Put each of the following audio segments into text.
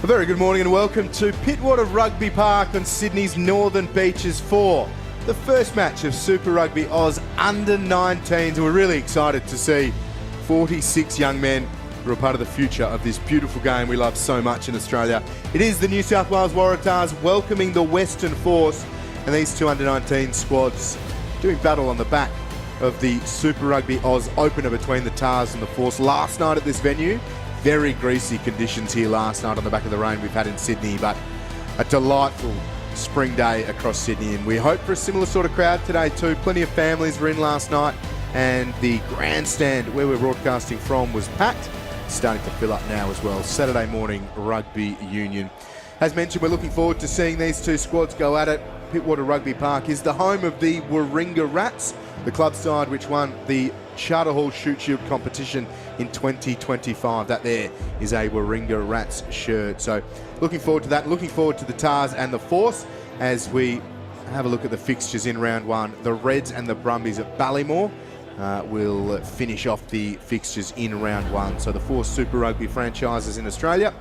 A very good morning and welcome to Pittwater Rugby Park on Sydney's Northern Beaches for the first match of Super Rugby Oz Under-19s. We're really excited to see 46 young men who are part of the future of this beautiful game we love so much in Australia. It is the New South Wales Waratahs welcoming the Western Force, and these two Under-19 squads doing battle on the back of the Super Rugby Oz opener between the Tars and the Force last night at this venue. Very greasy conditions here last night on the back of the rain we've had in Sydney, but a delightful spring day across Sydney, and we hope for a similar sort of crowd today too. Plenty of families were in last night, and the grandstand where we're broadcasting from was packed, starting to fill up now as well. Saturday morning rugby union. As mentioned, we're looking forward to seeing these two squads go at it. Pittwater Rugby Park is the home of the Warringah Rats, the club side which won the Charter Hall Shoot Shield competition in 2025. That there is a Warringah Rats shirt. So looking forward to that. Looking forward to the Tars and the Force as we have a look at the fixtures in round one. The Reds and the Brumbies at Ballymore will finish off the fixtures in round one. So the four Super Rugby franchises in Australia,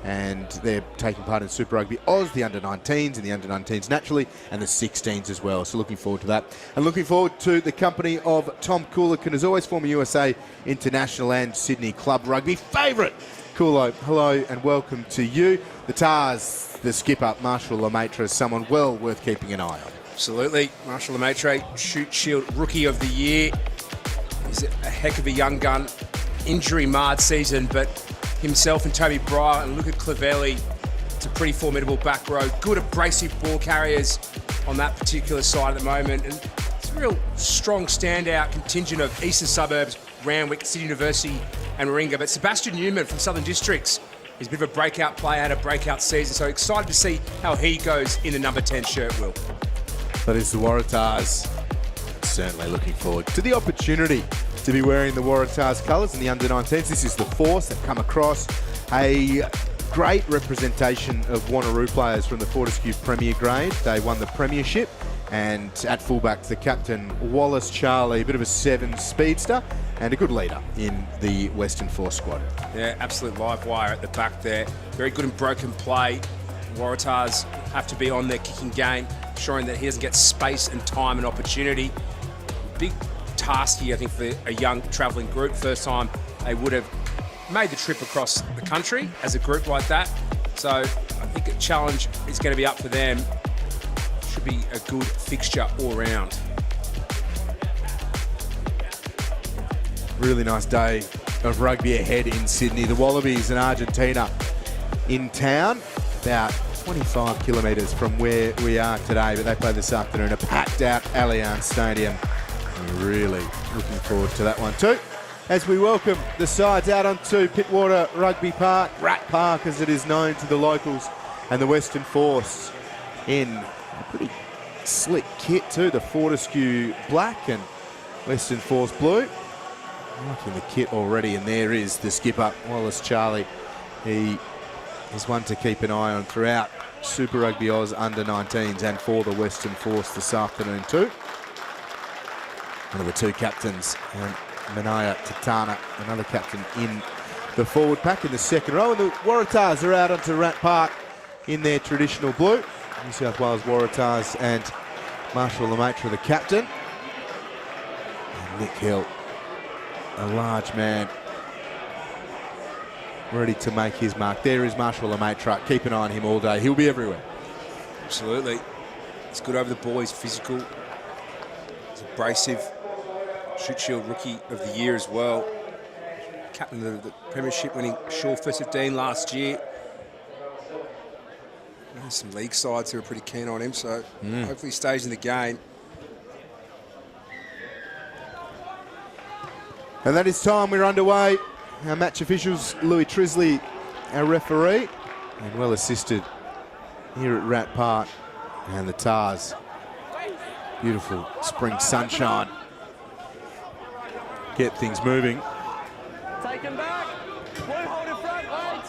and they're taking part in Super Rugby Oz, the Under-19s and the Under-19s naturally, and the 16s as well. So looking forward to that. And looking forward to the company of Tom Coolican, as always, former USA International and Sydney Club Rugby favourite. Coolo, hello and welcome to you. The Tars, the skipper, Marshall Lemaitre, is someone well worth keeping an eye on. Absolutely. Marshall Lemaitre, Shoot Shield Rookie of the Year. He's a heck of a young gun. Injury-marred season, but himself and Toby Breyer and Luca Clavelli, it's a pretty formidable back row. Good abrasive ball carriers on that particular side at the moment. And it's a real strong standout contingent of eastern suburbs, Randwick, City University and Warringah. But Sebastian Newman from Southern Districts is a bit of a breakout player, had a breakout season. So excited to see how he goes in the number 10 shirt, Will. That is the Waratahs. Certainly looking forward to the opportunity to be wearing the Waratahs colours in the Under-19s. This is the Force that come across. A great representation of Wanneroo players from the Fortescue Premier grade. They won the premiership, and at fullback, the captain, Wallace Charlie, a bit of a 7 speedster and a good leader in the Western Force squad. Yeah, absolute live wire at the back there. Very good in broken play. Waratahs have to be on their kicking game, ensuring that he doesn't get space and time and opportunity. Big task here, I think, for a young travelling group. First time they would have made the trip across the country as a group like that. So I think a challenge is going to be up for them. Should be a good fixture all round. Really nice day of rugby ahead in Sydney. The Wallabies and Argentina in town, about 25 kilometres from where we are today, but they play this afternoon. A packed out Allianz Stadium. Really looking forward to that one too, as we welcome the sides out onto Pittwater Rugby Park, Rat Park as it is known to the locals, and the Western Force in a pretty slick kit too. The Fortescue black and Western Force blue. Liking the kit already, and there is the skipper, Wallace Charlie. He is one to keep an eye on throughout Super Rugby Oz Under-19s and for the Western Force this afternoon too. One of the two captains, and Manaya Tatana, another captain in the forward pack in the second row. And the Waratahs are out onto Rat Park in their traditional blue. New South Wales Waratahs and Marshall Lemaitre, the captain. And Nick Hill, a large man, ready to make his mark. There is Marshall Lemaitre. Keep an eye on him all day. He'll be everywhere. Absolutely. He's good over the ball. He's physical. He's abrasive. Shoot Shield Rookie of the Year as well. Captain of the Premiership, winning Shaw First 15 last year. There's some league sides who are pretty keen on him, so hopefully he stays in the game. And that is time. We're underway. Our match officials, Louis Trisley, our referee, and well assisted here at Rat Park. And the Tars. Beautiful spring sunshine. Get things moving. Take him back. Blue, hold in front, wait.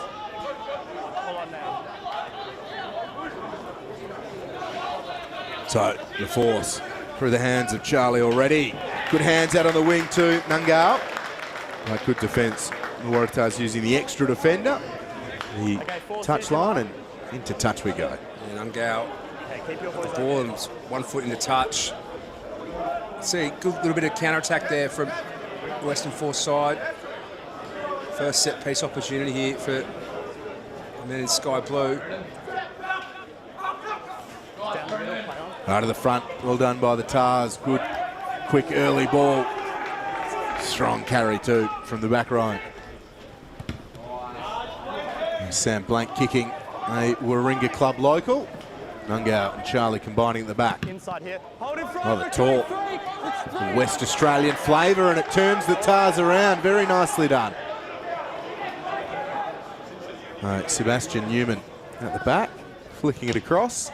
Hold on now. So the Force through the hands of Charlie already. Good hands out on the wing too, Nungal. Good defence. The Waratahs using the extra defender. the touchline, and into touch we go. And Ungao, the ball and 1 foot into touch. See, a good little bit of counter-attack there from the Western Force side. First set-piece opportunity here for the men in sky blue. Out of the front, well done by the Tars. Good, quick early ball. Strong carry too from the back row. And Sam Blank kicking, a Warringah club local. Nungao and Charlie combining at the back. Inside here. Hold in front. Oh, the tall West Australian flavour, and it turns the Tars around. Very nicely done. All right, Sebastian Newman at the back, flicking it across.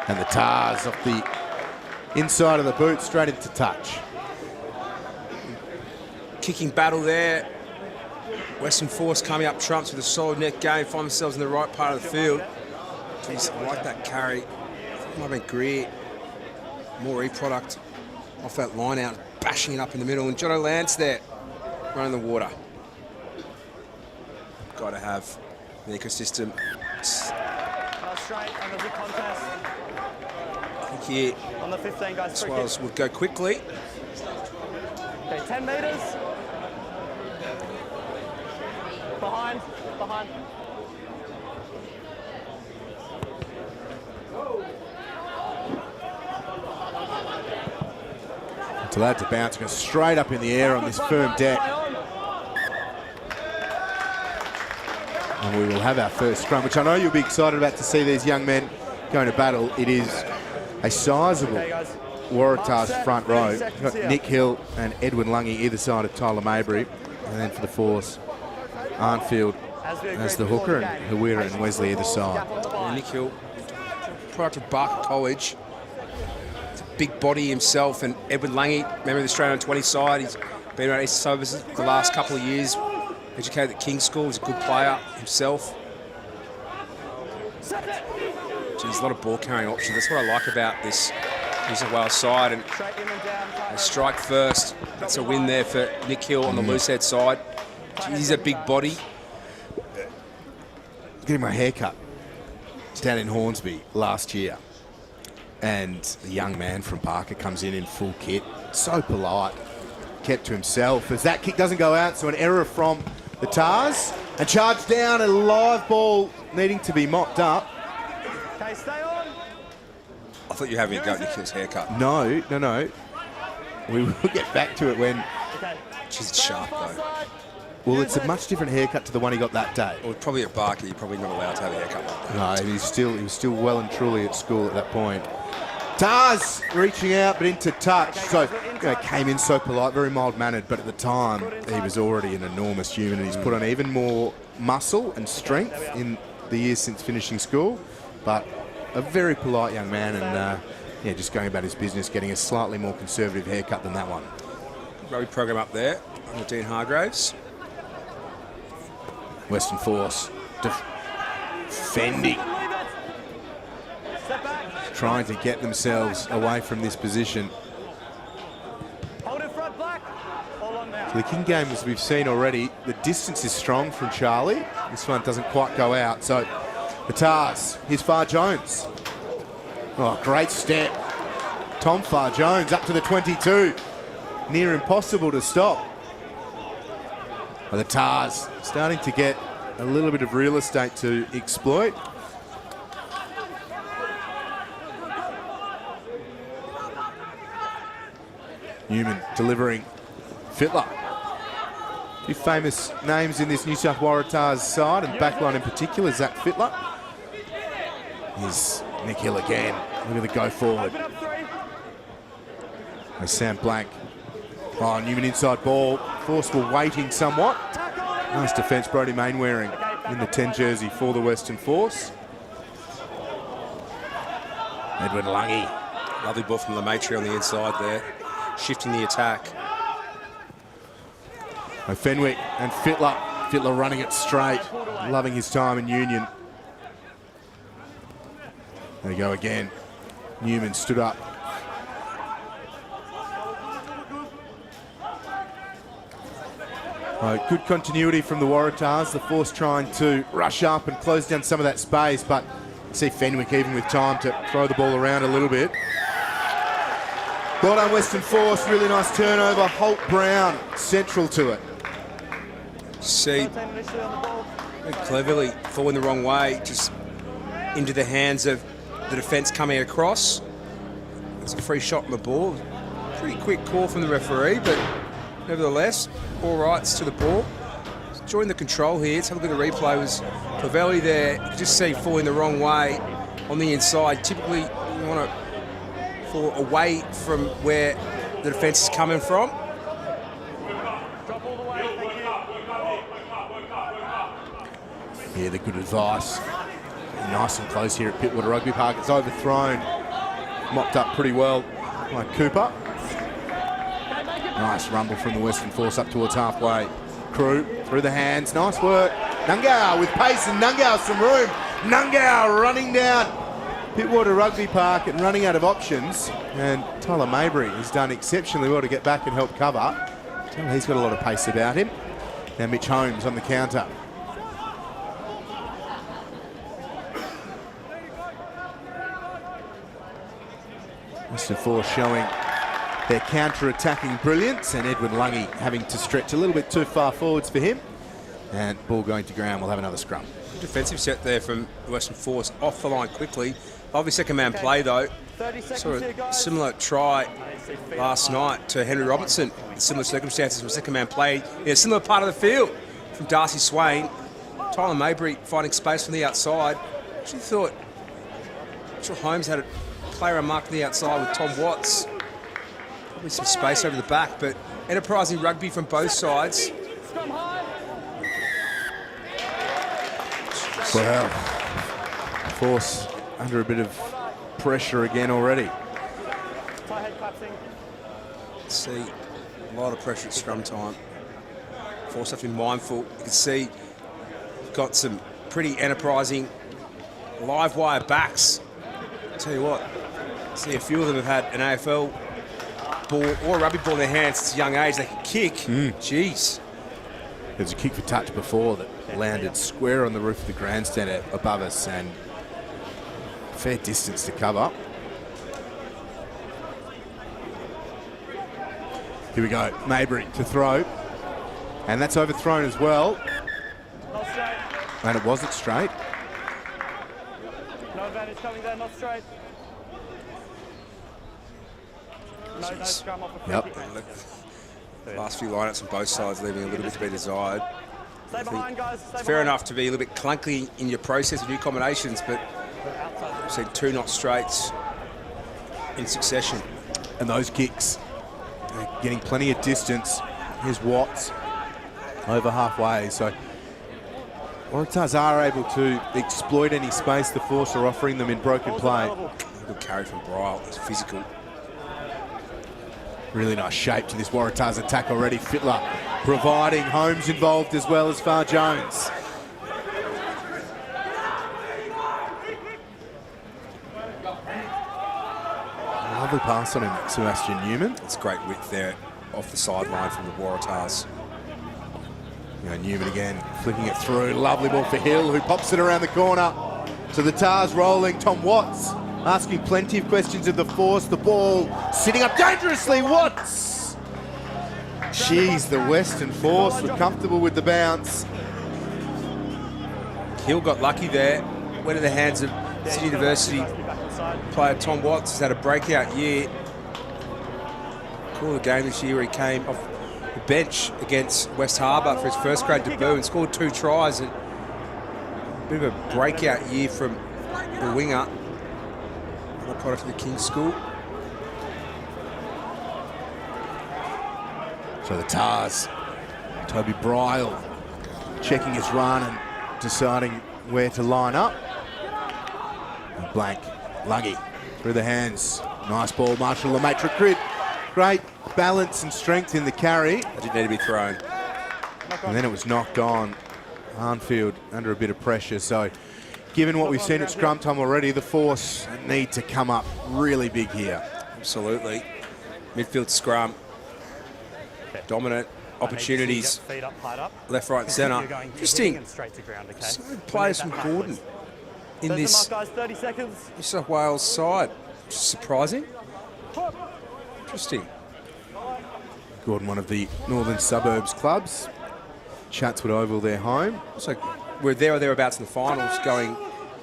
And the Tars off the inside of the boot, straight into touch. Kicking battle there. Western Force coming up trumps with a solid net game, find themselves in the right part of the field. Jeez, I like that carry. I think it might have been Greer. More E-product off that line out, bashing it up in the middle. And Jono Lance there, running the water. Got to have an ecosystem. Straight on the big contest. I think here, On the 15, guys. Swells would go quickly. Okay, 10 metres. Behind. It's allowed to bounce, goes straight up in the air on this firm deck. And we will have our first scrum, which I know you'll be excited about to see these young men going to battle. It is a sizable Waratahs front row. You've got Nick Hill and Edwin Lungy either side of Tyler Mabry. And then for the Force, Arnfield as the hooker, and Huira and Wesley either side. Yeah, Nick Hill, product of Barker College. He's a big body himself, and Edwin Lange, member of the Australian 20 side. He's been around East Services the last couple of years. Educated at King's School, he's a good player himself. Geez, a lot of ball carrying options. That's what I like about this New South Wales side. And they strike first. That's a win there for Nick Hill on the loose head side. Geez, he's a big body. Getting my haircut down in Hornsby last year, and the young man from Barker comes in full kit, so polite, kept to himself as that kick doesn't go out, so an error from the Tars, and charge down, a live ball needing to be mopped up. Okay, stay on. I thought you were having a go at Nick Hill's haircut. No. We will get back to it when... She's sharp though. Well, it's a much different haircut to the one he got that day. Well, probably at Barker, you're probably not allowed to have a haircut like that. No, he was still well and truly at school at that point. Tars reaching out, but into touch. So, came in so polite, very mild-mannered, but at the time, he was already an enormous human, and he's put on even more muscle and strength in the years since finishing school. But a very polite young man, and just going about his business, getting a slightly more conservative haircut than that one. Rugby program up there under Dean Hargraves. Western Force defending, trying to get themselves away from this position. Hold in front, Black. All on now. So the King game, as we've seen already, the distance is strong from Charlie. This one doesn't quite go out. So the Tars, here's Far Jones. Oh, great step. Tom Far Jones up to the 22. Near impossible to stop. Well, the Tars starting to get a little bit of real estate to exploit. Newman delivering. Fittler. A few famous names in this New South Waratahs side, and backline in particular, Zach Fittler. Here's Nick Hill again. Look at the go forward. There's Sam Blank. Oh, Newman inside ball. Force were waiting somewhat. Nice defence, Brodie Mainwaring in the 10 jersey for the Western Force. Edwin Lungy. Lovely ball from Lemaitre on the inside there, shifting the attack. Fenwick and Fittler. Fittler running it straight, loving his time in Union. There we go again. Newman stood up. Good continuity from the Waratahs. The force trying to rush up and close down some of that space, but you see Fenwick even with time to throw the ball around a little bit. Well done, Western Force. Really nice turnover. Holt Brown central to it. See, cleverly falling the wrong way, just into the hands of the defence coming across. It's a free shot on the ball. Pretty quick call from the referee, but nevertheless, all rights to the ball. Enjoying the control here. Let's have a look at the replay. It was Clavelli there. You can just see falling the wrong way on the inside. Typically, you want to fall away from where the defence is coming from. Yeah, the good advice. Nice and close here at Pittwater Rugby Park. It's overthrown. Mopped up pretty well by Cooper. Nice rumble from the Western Force up towards halfway. Crew through the hands. Nice work. Nungau with pace, and Nungau some room. Nungau running down Pittwater Rugby Park and running out of options. And Tyler Mabry has done exceptionally well to get back and help cover. He's got a lot of pace about him. Now Mitch Holmes on the counter. Western Force showing their counter-attacking brilliance, and Edwin Lungy having to stretch a little bit too far forwards for him. And ball going to ground. We'll have another scrum. Defensive set there from the Western Force, off the line quickly. Lovely second man play though. Saw a similar try last night to Henry Robinson in similar circumstances from second man play in a similar part of the field from Darcy Swain. Tyler Mabry finding space from the outside. Actually thought Mitchell Holmes had a player marked on the outside with Tom Watts. Probably some space over the back, but enterprising rugby from both sides. Well, Force under a bit of pressure again already. See a lot of pressure at scrum time. Force have to be mindful. You can see got some pretty enterprising live wire backs. I'll tell you what, see a few of them have had an AFL ball or a rugby ball in their hands since a young age. They can kick. Jeez. There was a kick for touch before that landed square on the roof of the grandstand above us, and fair distance to cover. Here we go, Mabry to throw, and that's overthrown as well. And it wasn't straight. No advantage coming there, not straight. No scrum off a free kick. Last few lineups on both sides leaving a little bit to be desired. Stay behind, guys. Stay Fair behind. enough to be a little bit clunky in your process of new combinations, but we've seen two not straights in succession. And those kicks getting plenty of distance. Here's Watts over halfway. So Waratahs are able to exploit any space the Force are offering them in broken play. Good carry from Bryle. It's physical. Really nice shape to this Waratahs attack already. Fittler providing. Holmes involved as well as Far Jones. Lovely pass on him, Sebastian Newman. It's great width there off the sideline from the Waratahs. You know, Newman again flicking it through. Lovely ball for Hill, who pops it around the corner. So the Tars rolling. Tom Watts asking plenty of questions of the Force. The ball sitting up dangerously. Watts! Jeez, the Western Force were comfortable with the bounce. Hill got lucky there. Went in the hands of Sydney University player Tom Watts. Has had a breakout year. Called a game this year where he came off the bench against West Harbour for his first grade debut and scored 2 tries. And a bit of a breakout year from the winger. Another product of the King's School. So the Tars, Toby Bryle checking his run and deciding where to line up. And blank, Lungy through the hands. Nice ball, Marshall Lemaitre. Great balance and strength in the carry. It didn't need to be thrown. And then it was knocked on. Arnfield under a bit of pressure. So given what we've seen at scrum time already, the Force need to come up really big here. Absolutely. Midfield scrum. Dominant. opportunities, Feet up, height up. left, right, and centre. You're Interesting. straight to ground, okay? So players from Gordon in this Guys, 30 seconds. New South Wales side. Surprising. Interesting. Gordon, one of the northern suburbs clubs. Chatswood Oval, their home. So we're there or thereabouts in the finals, going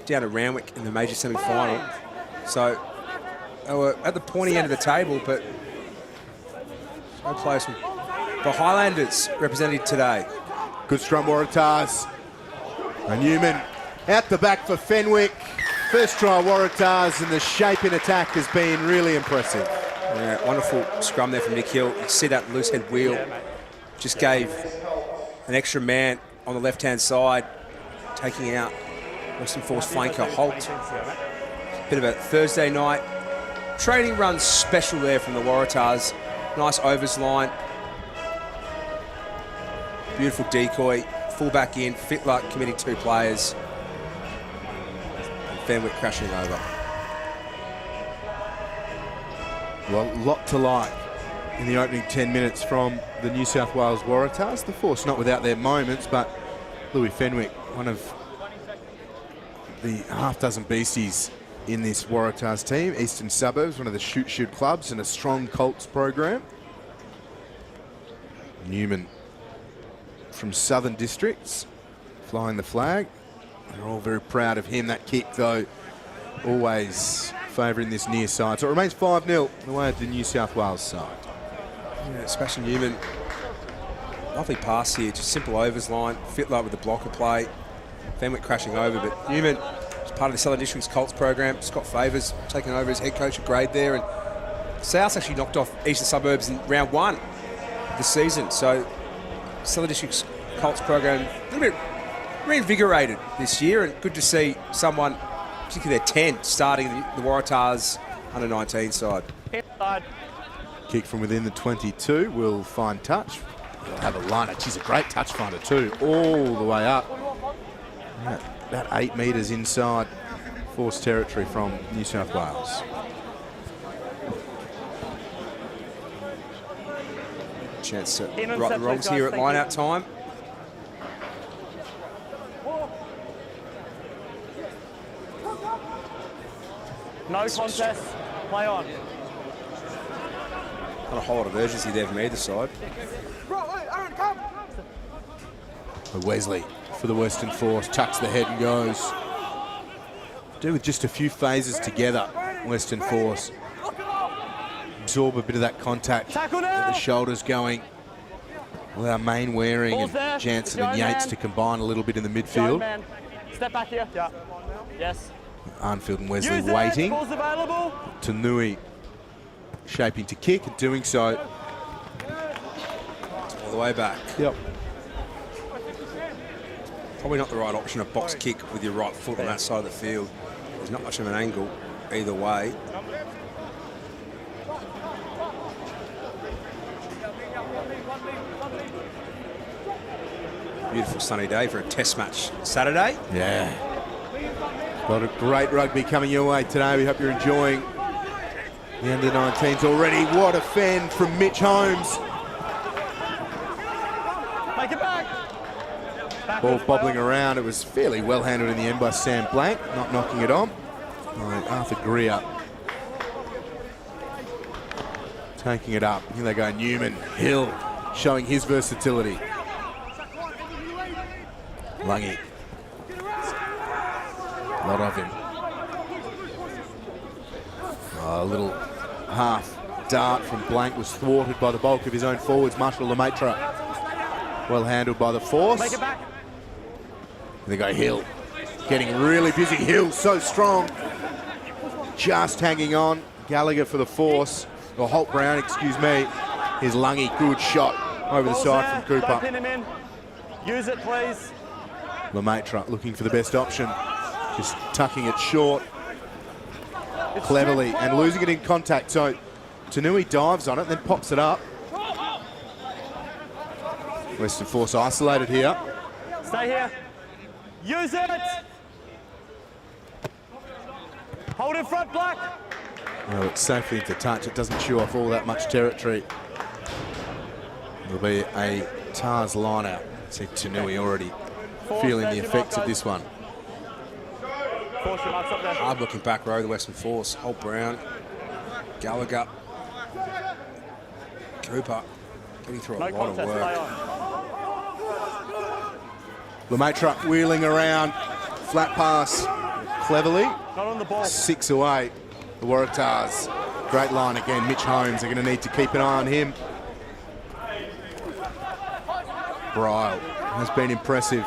down to Randwick in the major semi-final. So they were at the pointy end of the table, but no players from the Highlanders represented today. Good scrum, Waratahs. And Newman out the back for Fenwick. First try, Waratahs, and the shape in attack has been really impressive. Yeah, wonderful scrum there from Nick Hill. You see that loose head wheel. Just gave an extra man on the left-hand side, taking out Western Force flanker Holt. Bit of a Thursday night training run special there from the Waratahs. Nice overs line. Beautiful decoy. Full back in. Pittwater committing 2 players. And Fenwick crashing over. Well, a lot to like in the opening 10 minutes from the New South Wales Waratahs. The Force not without their moments, but Louis Fenwick, one of the half-dozen beasties in this Waratahs team. Eastern Suburbs, one of the shoot clubs, and a strong Colts program. Newman from Southern Districts, flying the flag. They're all very proud of him. That kick, though, always favouring this near side. So it remains 5-0 the way of the New South Wales side. Yeah, Sebastian Newman, lovely pass here, just simple overs line. Pittwater with the blocker play. Fenwick crashing over, but Newman is part of the Southern District's Colts program. Scott Favours taking over as head coach at grade there, and South actually knocked off Eastern Suburbs in round 1 of the season. So Southern District's Colts program a little bit reinvigorated this year, and good to see someone, particularly their 10, starting the Waratahs under-19 side. Kick from within the 22 will find touch. He'll have a liner. She's a great touch finder too, all the way up. About 8 metres inside Force territory from New South Wales. Chance to right the wrongs here at line-out time. No contest. Play on. Not a whole lot of urgency there from either side. Wesley for the Western Force, tucks the head and goes. Do with just a few phases together, Western Force. Absorb a bit of that contact, get the shoulders going. Allow Main Waring and Jansen and Yates to combine a little bit in the midfield. Step back here. Yeah. Yes. Arnfield and Wesley waiting. Tanui shaping to kick and doing so. All the way back. Yep. Probably not the right option, a box kick with your right foot on that side of the field. There's not much of an angle either way. Beautiful sunny day for a test match Saturday. Yeah. A lot of great rugby coming your way today. We hope you're enjoying the under-19s already. What a fend from Mitch Holmes. Make it back. Ball bobbling around. It was fairly well handled in the end by Sam Blank, not knocking it on. Arthur Greer taking it up. Here they go, Newman, Hill, showing his versatility. Lungy. A lot of him. A little half dart from Blank was thwarted by the bulk of his own forwards, Marshall Lemaitre. Well handled by the Force. Make it back. They go Hill, getting really busy. Hill so strong, just hanging on. Gallagher for the Force, or Holt Brown, excuse me. His Lungy, good shot over the side from Cooper. Don't pin him in. Use it, please. Lemaitre looking for the best option, just tucking it short cleverly and losing it in contact. So Tanui dives on it, then pops it up. Western Force isolated here. Stay here. Use it. Hold in front, Black. Well, it's safely into touch. It doesn't chew off all that much territory. It'll be a Tars line-out. See Tanui already feeling the effects of this one. Hard looking back row, the Western Force. Holt Brown, Gallagher, Cooper, getting through a lot of work. Lemaitre wheeling around, flat pass cleverly. Not on the ball. 6 away, the Waratahs. Great line again. Mitch Holmes are going to need to keep an eye on him. Bryle has been impressive.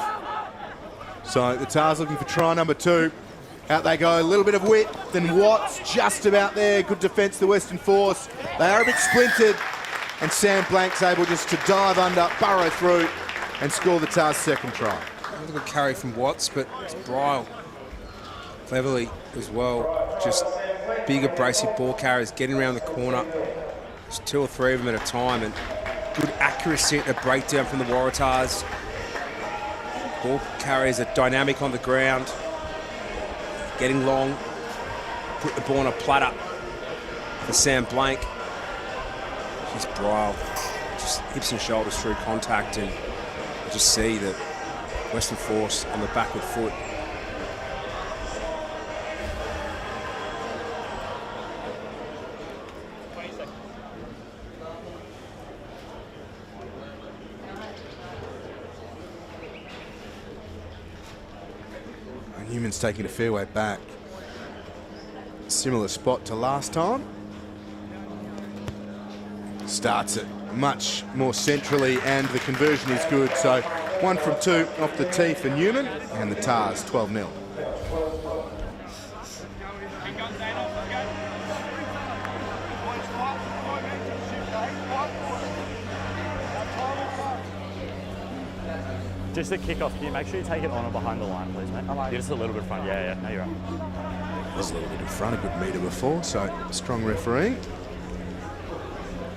So the Tars looking for try number 2. Out they go, a little bit of width, then Watts just about there. Good defence, the Western Force. They are a bit splintered, and Sam Blank's able just to dive under, burrow through, and score the Tars' second try. A good carry from Watts, but it's Bryle cleverly as well. Just big, abrasive ball carriers getting around the corner. Just 2 or 3 of them at a time, and good accuracy at the breakdown from the Waratahs. Ball carriers are dynamic on the ground. Getting long, put the ball on a platter for Sam Blank. He's Bryle, just hips and shoulders through contact, and you just see the Western Force on the backward foot. Newman's taking a fair way back. Similar spot to last time. Starts it much more centrally, and the conversion is good. So 1 from 2 off the tee for Newman, and the Tars 12-0. Just a kick-off. Can you make sure you take it on or behind the line, please, mate? You're just a little bit front. Yeah, no, you're right. Was a little bit in front, a good metre before, so strong referee.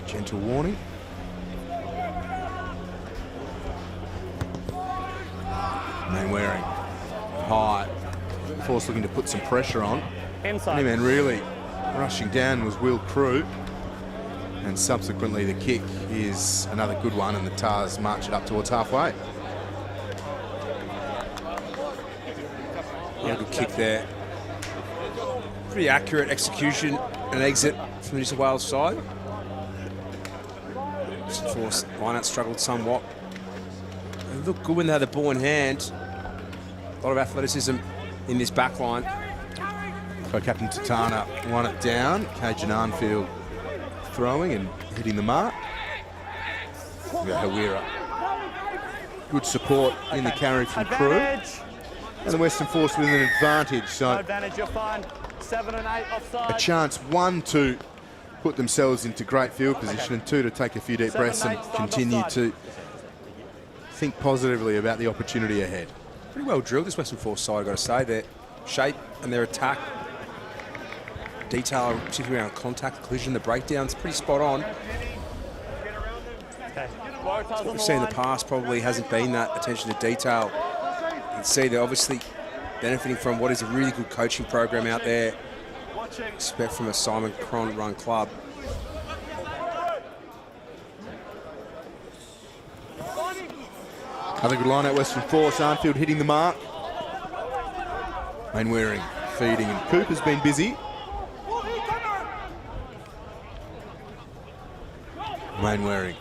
Gentle warning. Mainwaring high. Force looking to put some pressure on. Inside. And really rushing down was Will Crew. And subsequently the kick is another good one, and the Tars march it up towards halfway. Yeah, good kick there. Pretty accurate execution and exit from the New South Wales side. Western Force line-out struggled somewhat. They looked good when they had the ball in hand. A lot of athleticism in this back line. Co-captain Tatana won it down. Cajun Arnfield throwing and hitting the mark. Hawira. Good support in the carry from Crew. And the Western Force with an advantage. So Advantage, you're fine. 7 and 8 offside. a chance, 1, to put themselves into great field position, and 2, to take a few deep breaths and continue to think positively about the opportunity ahead. Pretty well drilled, this Western Force side, I've got to say. Their shape and their attack, detail, particularly around contact, collision, the breakdowns, pretty spot on. Okay. What we've seen in the past probably hasn't been that attention to detail. You can see they're obviously benefiting from what is a really good coaching program out there. Expect from a Simon Cron run club. Another good line at Western Force. Arnfield hitting the mark. Mainwaring feeding, and Cooper's been busy. Mainwaring.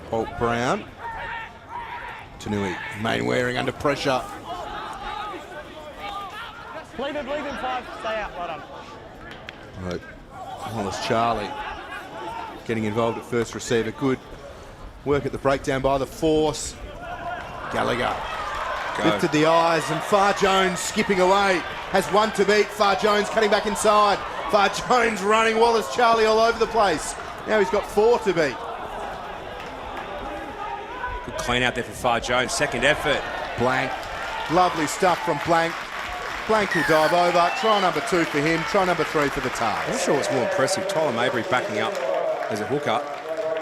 Holt Brown. Tanui. Mainwaring under pressure. Leave him 5. Stay out. Right on. Right. Wallace Charlie getting involved at first receiver. Good work at the breakdown by the Force. Gallagher lifted the eyes, and Far Jones skipping away. Has 1 to beat. Far Jones cutting back inside. Far Jones running Wallace Charlie all over the place. Now he's got 4 to beat. Good clean out there for Far Jones. Second effort. Blank. Lovely stuff from Blank. Blank will dive over. Try number 2 for him. Try number 3 for the Tars. I'm not sure what's more impressive, Tyler Mabry backing up as a hooker,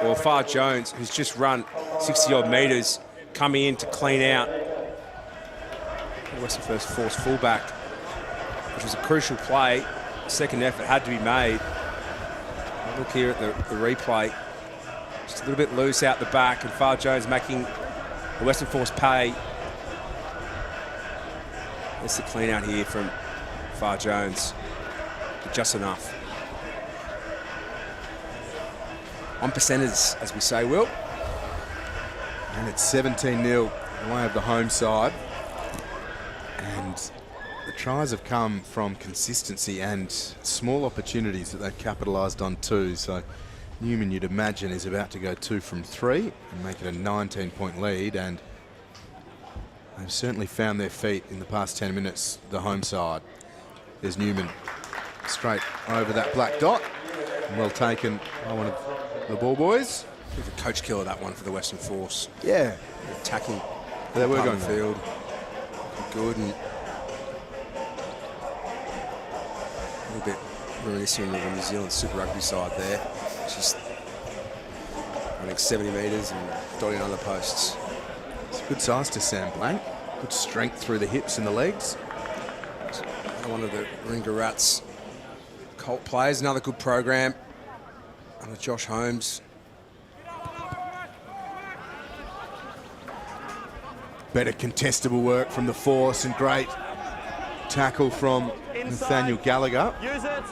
or Far Jones, who's just run 60-odd metres, coming in to clean out the Western Force fullback, which was a crucial play. Second effort had to be made. Look here at the replay. Just a little bit loose out the back, and Far Jones making the Western Force pay. That's the clean out here from Far Jones. But just enough. On percenters, as we say, Will. And it's 17-0 away of the home side. And the tries have come from consistency and small opportunities that they've capitalised on too. So Newman, you'd imagine, is about to go 2 from 3 and make it a 19-point lead. And they've certainly found their feet in the past 10 minutes, the home side. There's Newman straight over that black dot. Well taken by one of the ball boys. I think the coach killer, that one for the Western Force. Yeah. Attacking. They were going field. Good, and a little bit reminiscent of the New Zealand Super Rugby side there. Just running 70 metres and dotting on the posts. It's a good size to Sam Blank. Good strength through the hips and the legs. One of the Ringarat's Colt players. Another good program under Josh Holmes. Better contestable work from the Force and great tackle from Nathaniel Gallagher. Use it.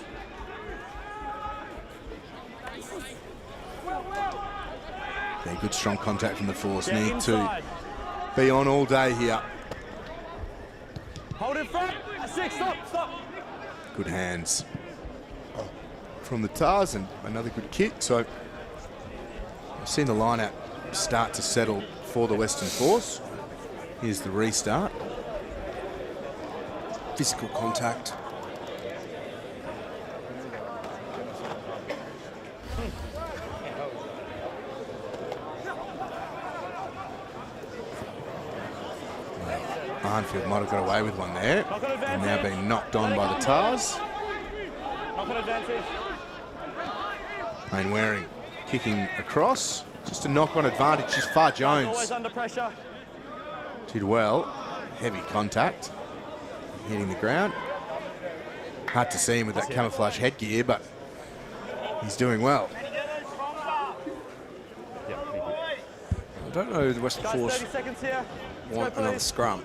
Yeah, good strong contact from the Force. Get Need inside. to be on all day here. Hold in front. 6, stop. Good hands from the Tars and another good kick. So I've seen the line-out start to settle for the Western Force. Here's the restart. Physical contact. Arnfield might have got away with one there. And now being knocked on by the Tars. Knock an advantage. Payne Waring kicking across. Just a knock-on advantage. Just Far Jones Always under pressure. did well. Heavy contact. Hitting the ground. Hard to see him with that camouflage headgear, but he's doing well. I don't know the Western Guys, Force 30 seconds here. want Let's go, another please. scrum.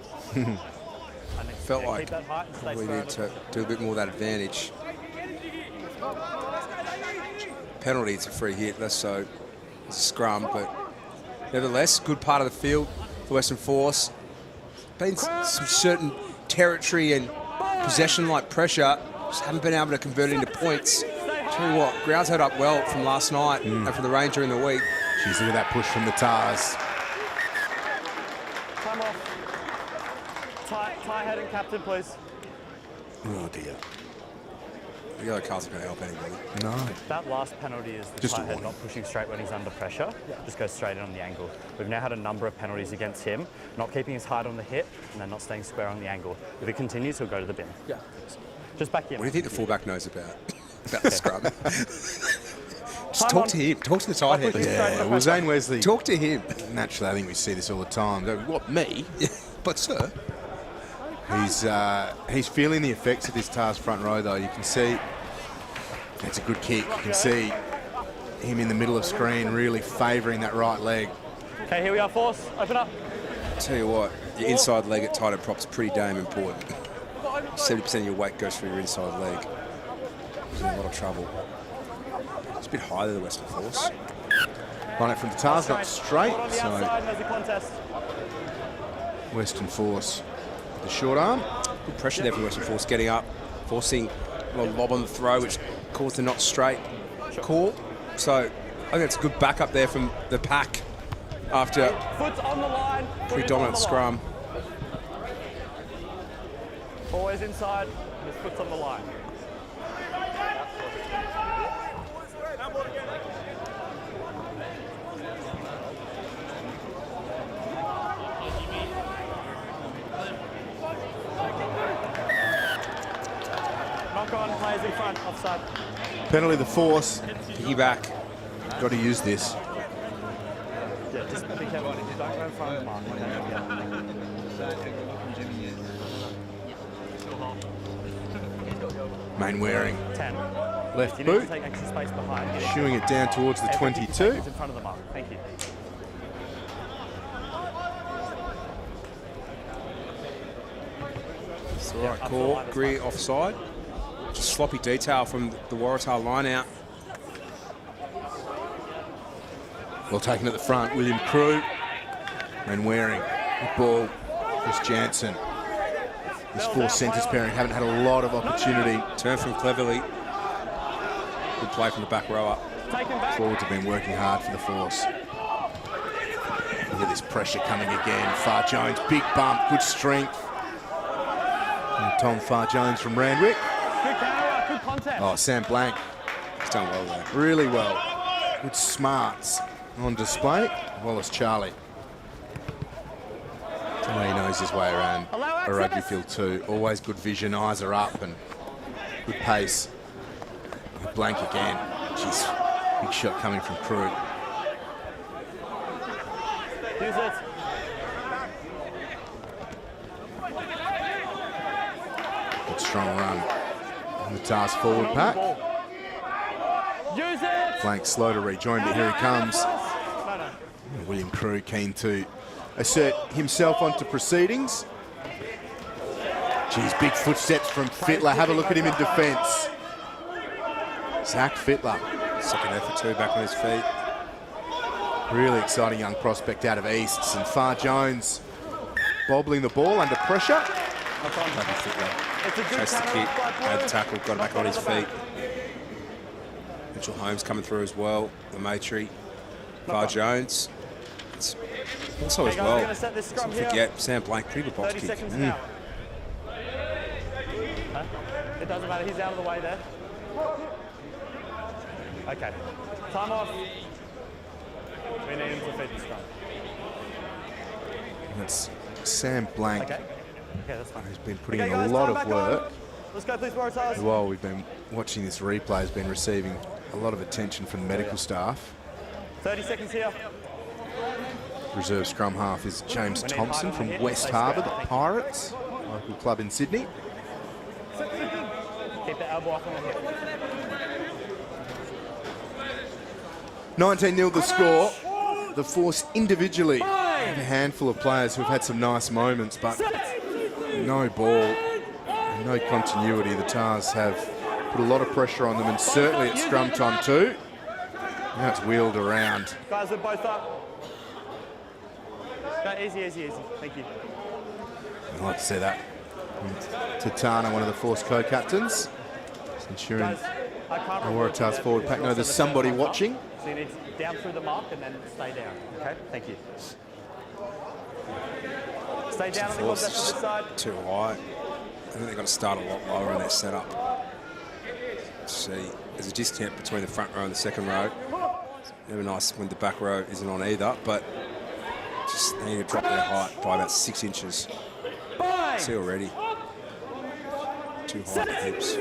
Felt like keep that height and stay we square. need to do a bit more of that advantage. Penalty, it's a free hit, less so it's a scrum, but nevertheless, good part of the field for Western Force. Been some certain territory and possession-like pressure, just haven't been able to convert it into points. Tell you what, ground's held up well from last night and from the rain during the week. Jeez, look at that push from the Tars. Time off. Tie head and captain, please. Oh dear. The yellow cards are going to help anybody. No. That last penalty is the Just a tight head warning. not pushing straight when he's under pressure. Just goes straight in on the angle. We've now had a number of penalties against him, not keeping his height on the hip and then not staying square on the angle. If it continues, he'll go to the bin. Yeah. Just back in. What do you think the fullback knows about the scrum? Just Time talk on. to him. Talk to the tight head. Push him straight Yeah, in. well, Zane Wesley, Talk to him. naturally, I think we see this all the time. What, me? But sir, He's feeling the effects of this Tars front row, though. You can see it's a good kick. You can see him in the middle of screen really favouring that right leg. Okay, here we are, Force. Open up. tell you what, your inside leg at tight end prop is pretty damn important. 70% of your weight goes through your inside leg. He's in a lot of trouble. It's a bit higher than the Western Force. Line it from the Tars, not straight. Hold on the So outside and there's a contest. Western Force, the short arm. Good pressure there from Western Force, getting up, forcing a little lob on the throw, which caused the not straight call. So I think that's a good backup there from the pack after Foot's on the line. pretty dominant scrum. Always inside. His foot's on the line. Knock on, players in front, offside. Penalty the Force. Piggyback. Got to use this. Yeah, just be careful. Don't go in front of the mark. Main wearing. 10. Left You need boot. to take extra space behind. Shooing it down towards the Every 50 22. seconds in front of the mark. Thank you. It's the right call. Greer offside. Just sloppy detail from the Waratah line out. Well taken at the front, William Crew. And Waring. Good ball, Chris Jansen. This four centres pairing haven't had a lot of opportunity. Turn from Cleverly. Good play from the back row up. Forwards have been working hard for the force. Look at this pressure coming again. Far Jones, big bump, good strength. And Tom Far Jones from Randwick. Good counter, good contact. Oh, Sam Blank, He's done well there. really well. Good smarts on display. Wallace Charlie. The way he knows his way around a rugby field too. Always good vision, eyes are up and good pace. Blank again. Jeez, big shot coming from Crew. Use it. Good strong run on the task forward pack. Use it. Blank slow to rejoin, but here he comes. William Crew keen to assert himself onto proceedings. Geez, big footsteps from Fittler. Have a look at him in defence. Zach Fittler. Second effort too, back on his feet. Really exciting young prospect out of Easts. And Far Jones bobbling the ball under pressure. Happy Fittler. Chased the kick, had the tackle, got back on his feet. Mitchell Holmes coming through as well. The Matry. Far Jones. It's also as well. Don't forget, Sam Blank, pretty good box 30 kick. seconds now. Huh? It doesn't matter, he's out of the way there. Okay. Time off. We need him to feed the scrum. That's Sam Blank. Okay. Okay, that's fine. Who's been putting Okay, in a guys, lot time of back work. on. Let's go, please, Waratahs. While we've been watching this replay, has been receiving a lot of attention from the medical staff. 30 seconds here. Reserve scrum half is James We need Thompson height on from the hit. West Stay Harbour, square. the Pirates, local club in Sydney. Keep the elbow off on the hip. 19-0 the score. The Force individually have a handful of players who have had some nice moments, but no ball, and no continuity. The Tars have put a lot of pressure on them, and certainly at scrum time too. Now it's wheeled around. Guys, we're both up. Go easy, easy, easy. Thank you. I'd like to see that. And Tatana, one of the Force co-captains, ensuring Guys, I can't the remember Waratahs the forward pack know there's somebody watching. So you need to down through the mark and then stay down. Okay? Thank you. Stay down on the Force contact on this side. too high. I think they've got to start a lot lower in their setup. Let's see, there's a discount between the front row and the second row. Never nice when the back row isn't on either, but just they need to drop their height by about 6 inches. See already. Too high for hips.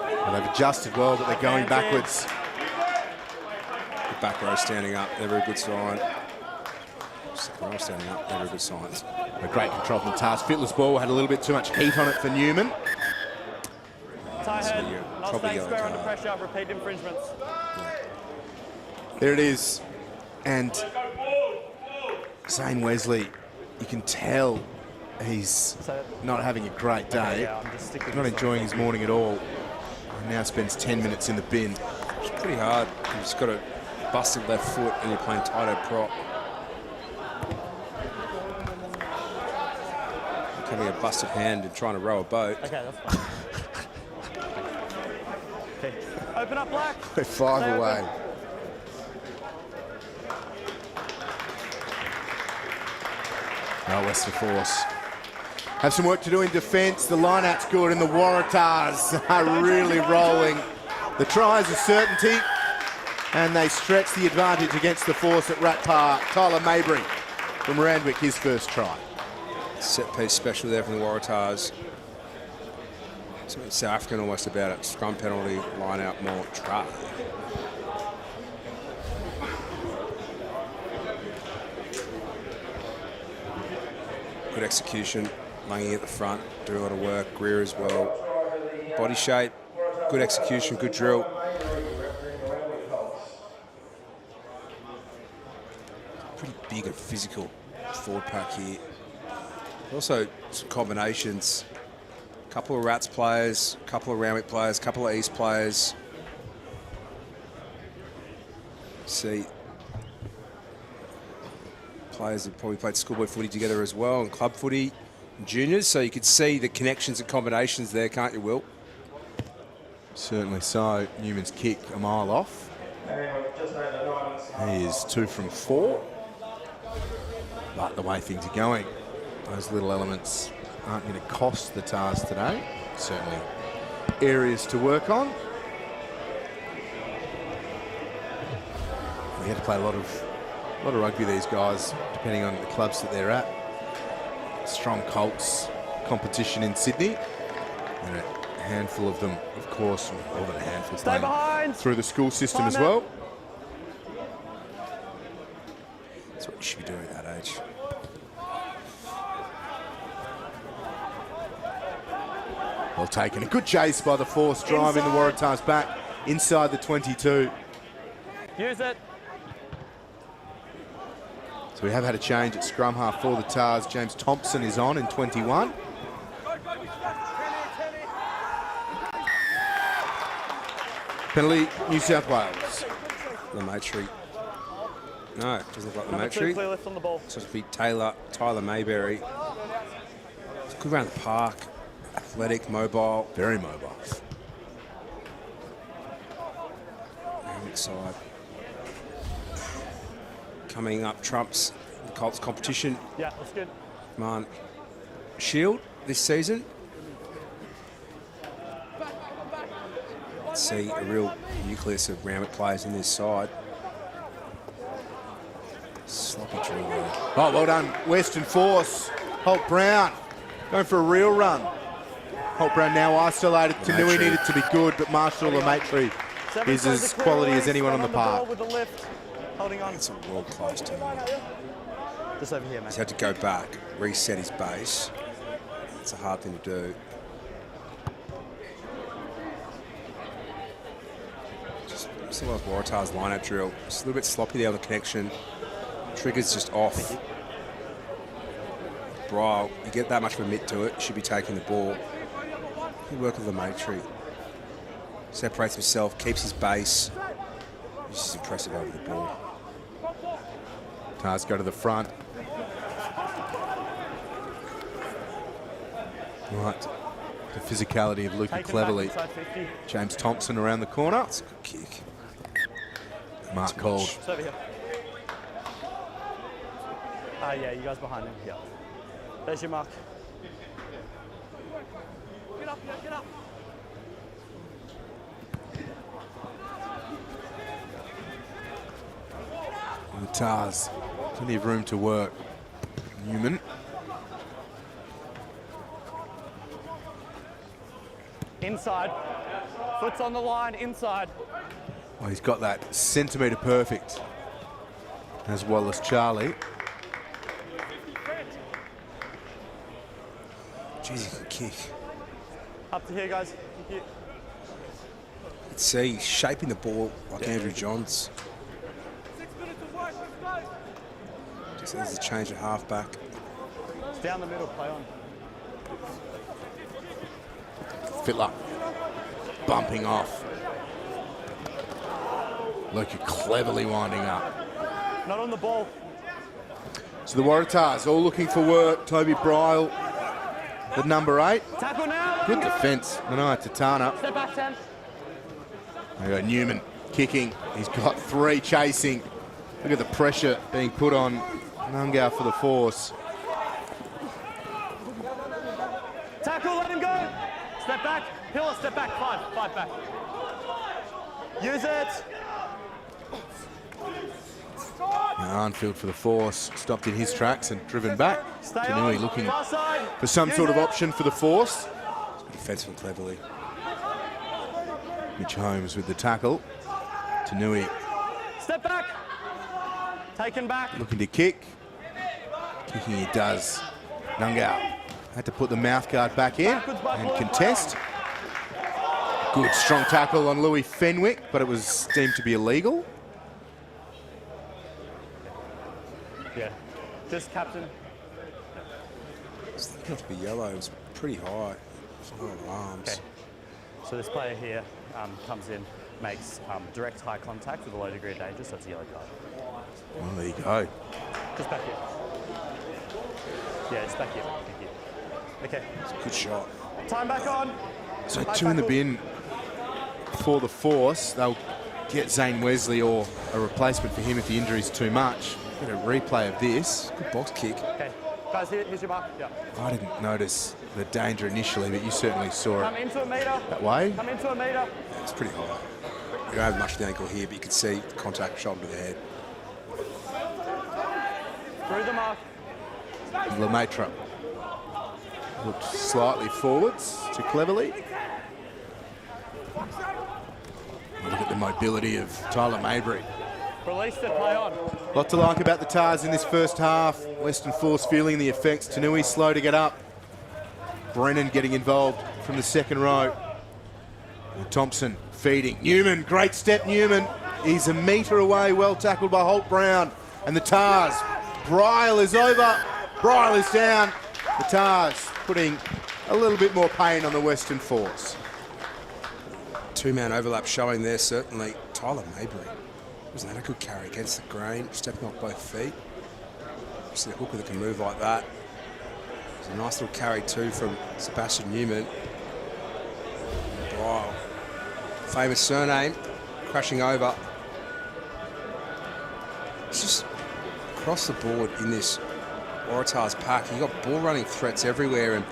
Well, they've adjusted well, but they're going backwards. The back row standing up, never a good sign. Second row standing up, never a good sign. A great control from the Tars. Fittler's ball had a little bit too much heat on it for Newman. Tie head, you're not probably staying going square under to- pressure, repeat infringements. There it is. And Zane Wesley, you can tell he's not having a great day. Yeah, I'm just sticking He's not this enjoying on. his morning at all. And now spends 10 minutes in the bin. It's pretty hard. You've just got a busted left foot and you're playing tight head prop. Having a busted hand and trying to row a boat. Okay, that's fine. Okay. Open up, Black. We're 5 Stay away. open. Now Western Force have some work to do in defence. The line-out's good and the Waratahs are really rolling. The try is a certainty and they stretch the advantage against the Force at Rat Park. Tyler Mabry from Randwick, his first try. Set piece special there from the Waratahs. Something South African almost about it. Scrum penalty, line out more, try. Good execution. Lungy at the front, doing a lot of work. Greer as well. body shape, good execution, good drill. Pretty big and physical forward pack here. Also some combinations. A couple of Rats players, a couple of Randwick players, a couple of East players. See, players that probably played schoolboy footy together as well, and club footy and juniors, so you could see the connections and combinations there, can't you, Will? Certainly so. Newman's kick a mile off. He is 2 from 4. But the way things are going, those little elements aren't going to cost the Tars today. Certainly areas to work on. We had to play a lot of rugby, these guys, depending on the clubs that they're at. Strong Colts competition in Sydney, and a handful of them, of course, more than a handful, playing through the school system as well. That's what you should be doing at that age. Well taken. A good chase by the Force, driving the Waratahs back inside the 22. Use it. So we have had a change at scrum half for the Tars. James Thompson is on in 21. Penalty, New South Wales. Lemaitre. No, it doesn't look like Number 2, Lemaitre. clear left on the ball. It's supposed to be Tyler Mayberry. It's good around the park. Athletic, mobile. Very mobile. Randwick side. Coming up trumps the Colts competition. Yeah, that's good. Come on. Shield this season. Let's see a real nucleus of Randwick players in this side. Sloppy drill there. Oh, well done. Western Force. Holt Brown going for a real run. Holt Brown now isolated. Tanui needed to be good, but Marshall Lemaitre is as quality as anyone on the park. With the lift. Holding on. It's a world-class team. Just over here, mate. He's had to go back, reset his base. It's a hard thing to do. Just like Waratahs line-up drill. Just a little bit sloppy there on the connection. Trigger's just off. Bryle, you get that much of a mitt to it, you should be taking the ball. Good work with Lemaitre. Separates himself, keeps his base. He's just impressive over the ball. Tars go to the front. Right. The physicality of Luca Cleverly. James Thompson around the corner. That's a good kick. Mark called. It's over here. Yeah, you guys behind him. Yeah. There's your mark. Get up, get up. And the Tars, plenty of room to work. Newman. Inside. Foot's on the line, inside. Well, he's got that centimetre perfect, as well as Charlie. Jeez, he can kick. Up to here, guys. Thank you. Let's see, he's shaping the ball like Andrew Johns. 6 minutes of work, let's go. Just needs to change at halfback. It's down the middle, play on. Fittler bumping off. Luca cleverly winding up. Not on the ball. So the Waratahs all looking for work. Toby Bryle, the number 8. Tackle now. Good defence. Mania Tatana. Step back 10. They got Newman kicking. He's got 3 chasing. Look at the pressure being put on Nungau for the Force. Tackle, let him go. Step back. Pillar, step back. 5 back. Use it. Now Arnfield for the Force. Stopped in his tracks and driven back. Stay Tanui on. looking Far side. for some sort of option for the Force. Defense from Cleverly. Mitch Holmes with the tackle. Tanui Step back. Taken back. looking to kick. Kicking he does. Nungau had to put the mouth guard back in and contest. Good strong tackle on Louis Fenwick, but it was deemed to be illegal. Yeah. Just captain. It's thinking to be yellow. It was pretty high. It's a lot of arms. Okay. So this player here comes in, makes direct high contact with a low degree of danger, so it's a yellow card. Well, there you go. Just back here. Yeah, just back here. Thank you. Okay. It's a good shot. Time back on. So 2 in the bin for the Force. They'll get Zane Wesley or a replacement for him if the injury's too much. Get a replay of this. Good box kick. Okay. Guys, here's your mark. Yeah. I didn't notice the danger initially, but you certainly saw Come it into a metre. that way. Come into a metre. Yeah, it's pretty high. You don't have much of the ankle here, but you can see contact shoulder to the head. Through the mark. Lemaitre looked slightly forwards to Cleverly. Look at the mobility of Tyler Mabry. Release it, play on. Lot to like about the Tars in this first half. Western Force feeling the effects. Tanui slow to get up. Brennan getting involved from the second row. And Thompson feeding. Newman, great step Newman. He's a metre away, well tackled by Holt Brown. And the Tars, Bryle is over. Bryle is down. The Tars putting a little bit more pain on the Western Force. Two-man overlap showing there, certainly. Tyler Mabry. Wasn't that a good carry against the grain, stepping off both feet? See a hooker that can move like that. It's a nice little carry too from Sebastian Newman. Wow. Famous surname, crashing over. It's just across the board in this Waratahs pack. You've got ball running threats everywhere, and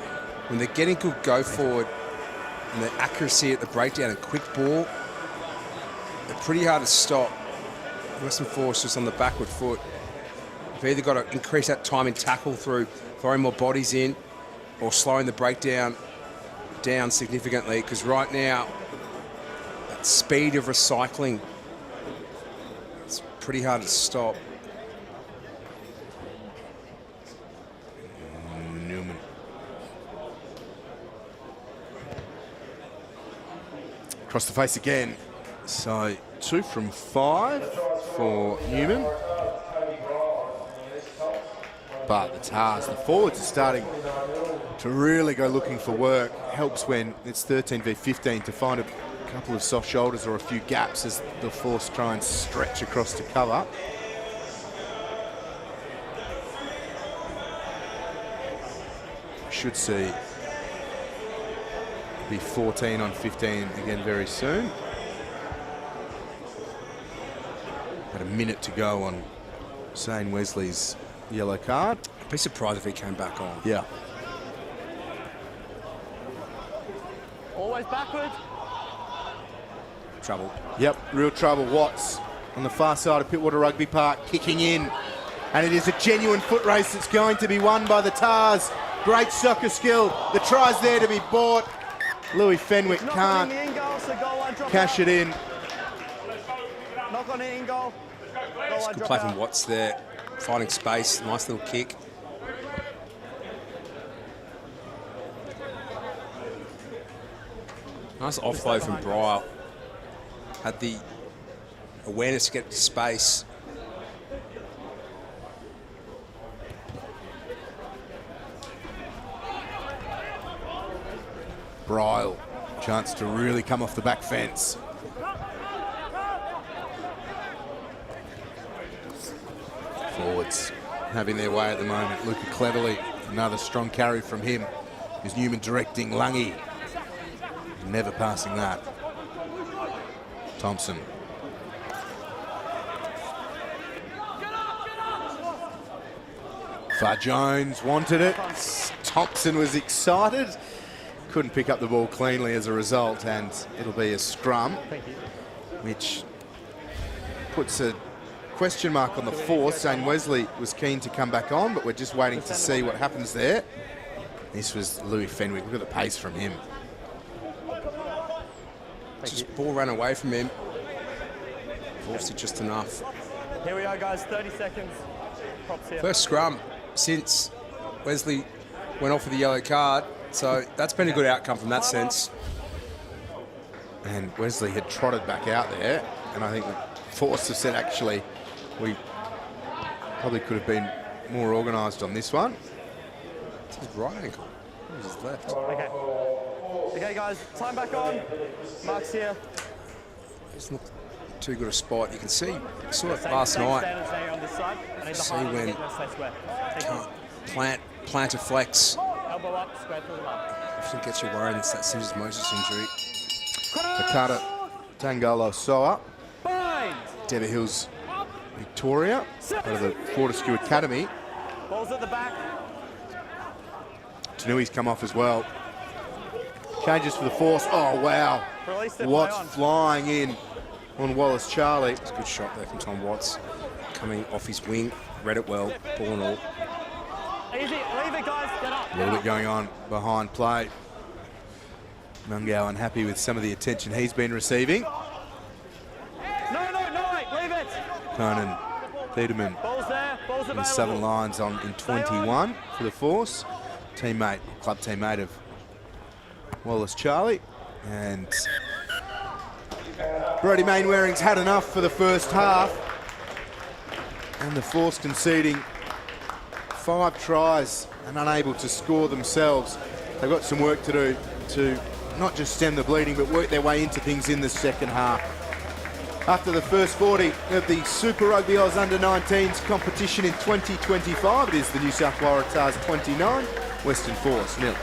when they're getting good go forward and the accuracy at the breakdown and quick ball, they're pretty hard to stop. Western Force just on the backward foot. You've either got to increase that time in tackle through throwing more bodies in or slowing the breakdown down significantly, because right now that speed of recycling, it's pretty hard to stop. Newman. Across the face again. So 2 from 5 for Newman. But the Tars, the forwards are starting to really go looking for work. Helps when it's 13 v 15 to find a couple of soft shoulders or a few gaps as the Force try and stretch across to cover. Should see be 14 on 15 again very soon. Had a minute to go on Zane Wesley's yellow card. I'd be surprised if he came back on. Yeah. Always backwards. Trouble. Yep, real trouble. Watts on the far side of Pittwater Rugby Park kicking in. And it is a genuine foot race that's going to be won by the Tars. Great soccer skill. The try's there to be bought. Louis Fenwick can't cash it in. Knock on in goal. Good play from Watts there. Finding space. Nice little kick. Nice offload from Bryle. Had the awareness to get to space. Bryle, chance to really come off the back fence. Forwards having their way at the moment. Luca Cleverly, another strong carry from him. Is Newman directing Lungy. Never passing that. Thompson. Far Jones wanted it. Thompson was excited. Couldn't pick up the ball cleanly as a result, and it'll be a scrum, which puts a question mark on the Force. Zane Wesley was keen to come back on, but we're just waiting to see what happens there. This was Louis Fenwick. Look at the pace from him. Just ball ran away from him. Forced it just enough. Here we are, guys. 30 seconds. Props here. First scrum since Wesley went off with the yellow card. So that's been a good outcome from that sense. And Wesley had trotted back out there, and I think the Force have said, actually, we probably could have been more organised on this one. It's his right ankle. It was his left. Okay. Okay, guys, time back on. Mark's here. It's not too good a spot. You can see, I saw it last Same night. standard staying on this side. I need the See high line, when- let's stay square. Can't plant a flex. Elbow up, square through the line. Often gets you worried. It's that syndesmosis injury. Takata Tangalo Soa, Bind! Deborah Hills, Victoria, out of the Fortescue Academy. Balls at the back. Tanui's come off as well. Changes for the Force. Oh, wow. Release it, Watts play on. flying in on Wallace Charlie. It's a good shot there from Tom Watts. Coming off his wing. Read it well. Ball and all. Easy, leave it, guys. Get up. A little bit going on behind play. Mungau unhappy with some of the attention he's been receiving. No, leave it. Conan Peterman Balls there, balls in the available. Southern Lions on in 21 for the Force. Teammate, club teammate of Wallace Charlie. And Brody Mainwaring's had enough for the first half. And the Force conceding 5 tries and unable to score themselves. They've got some work to do to not just stem the bleeding, but work their way into things in the second half. After the first 40 of the Super Rugby Oz Under-19s competition in 2025, it is the New South Waratahs 29, Western Force 0.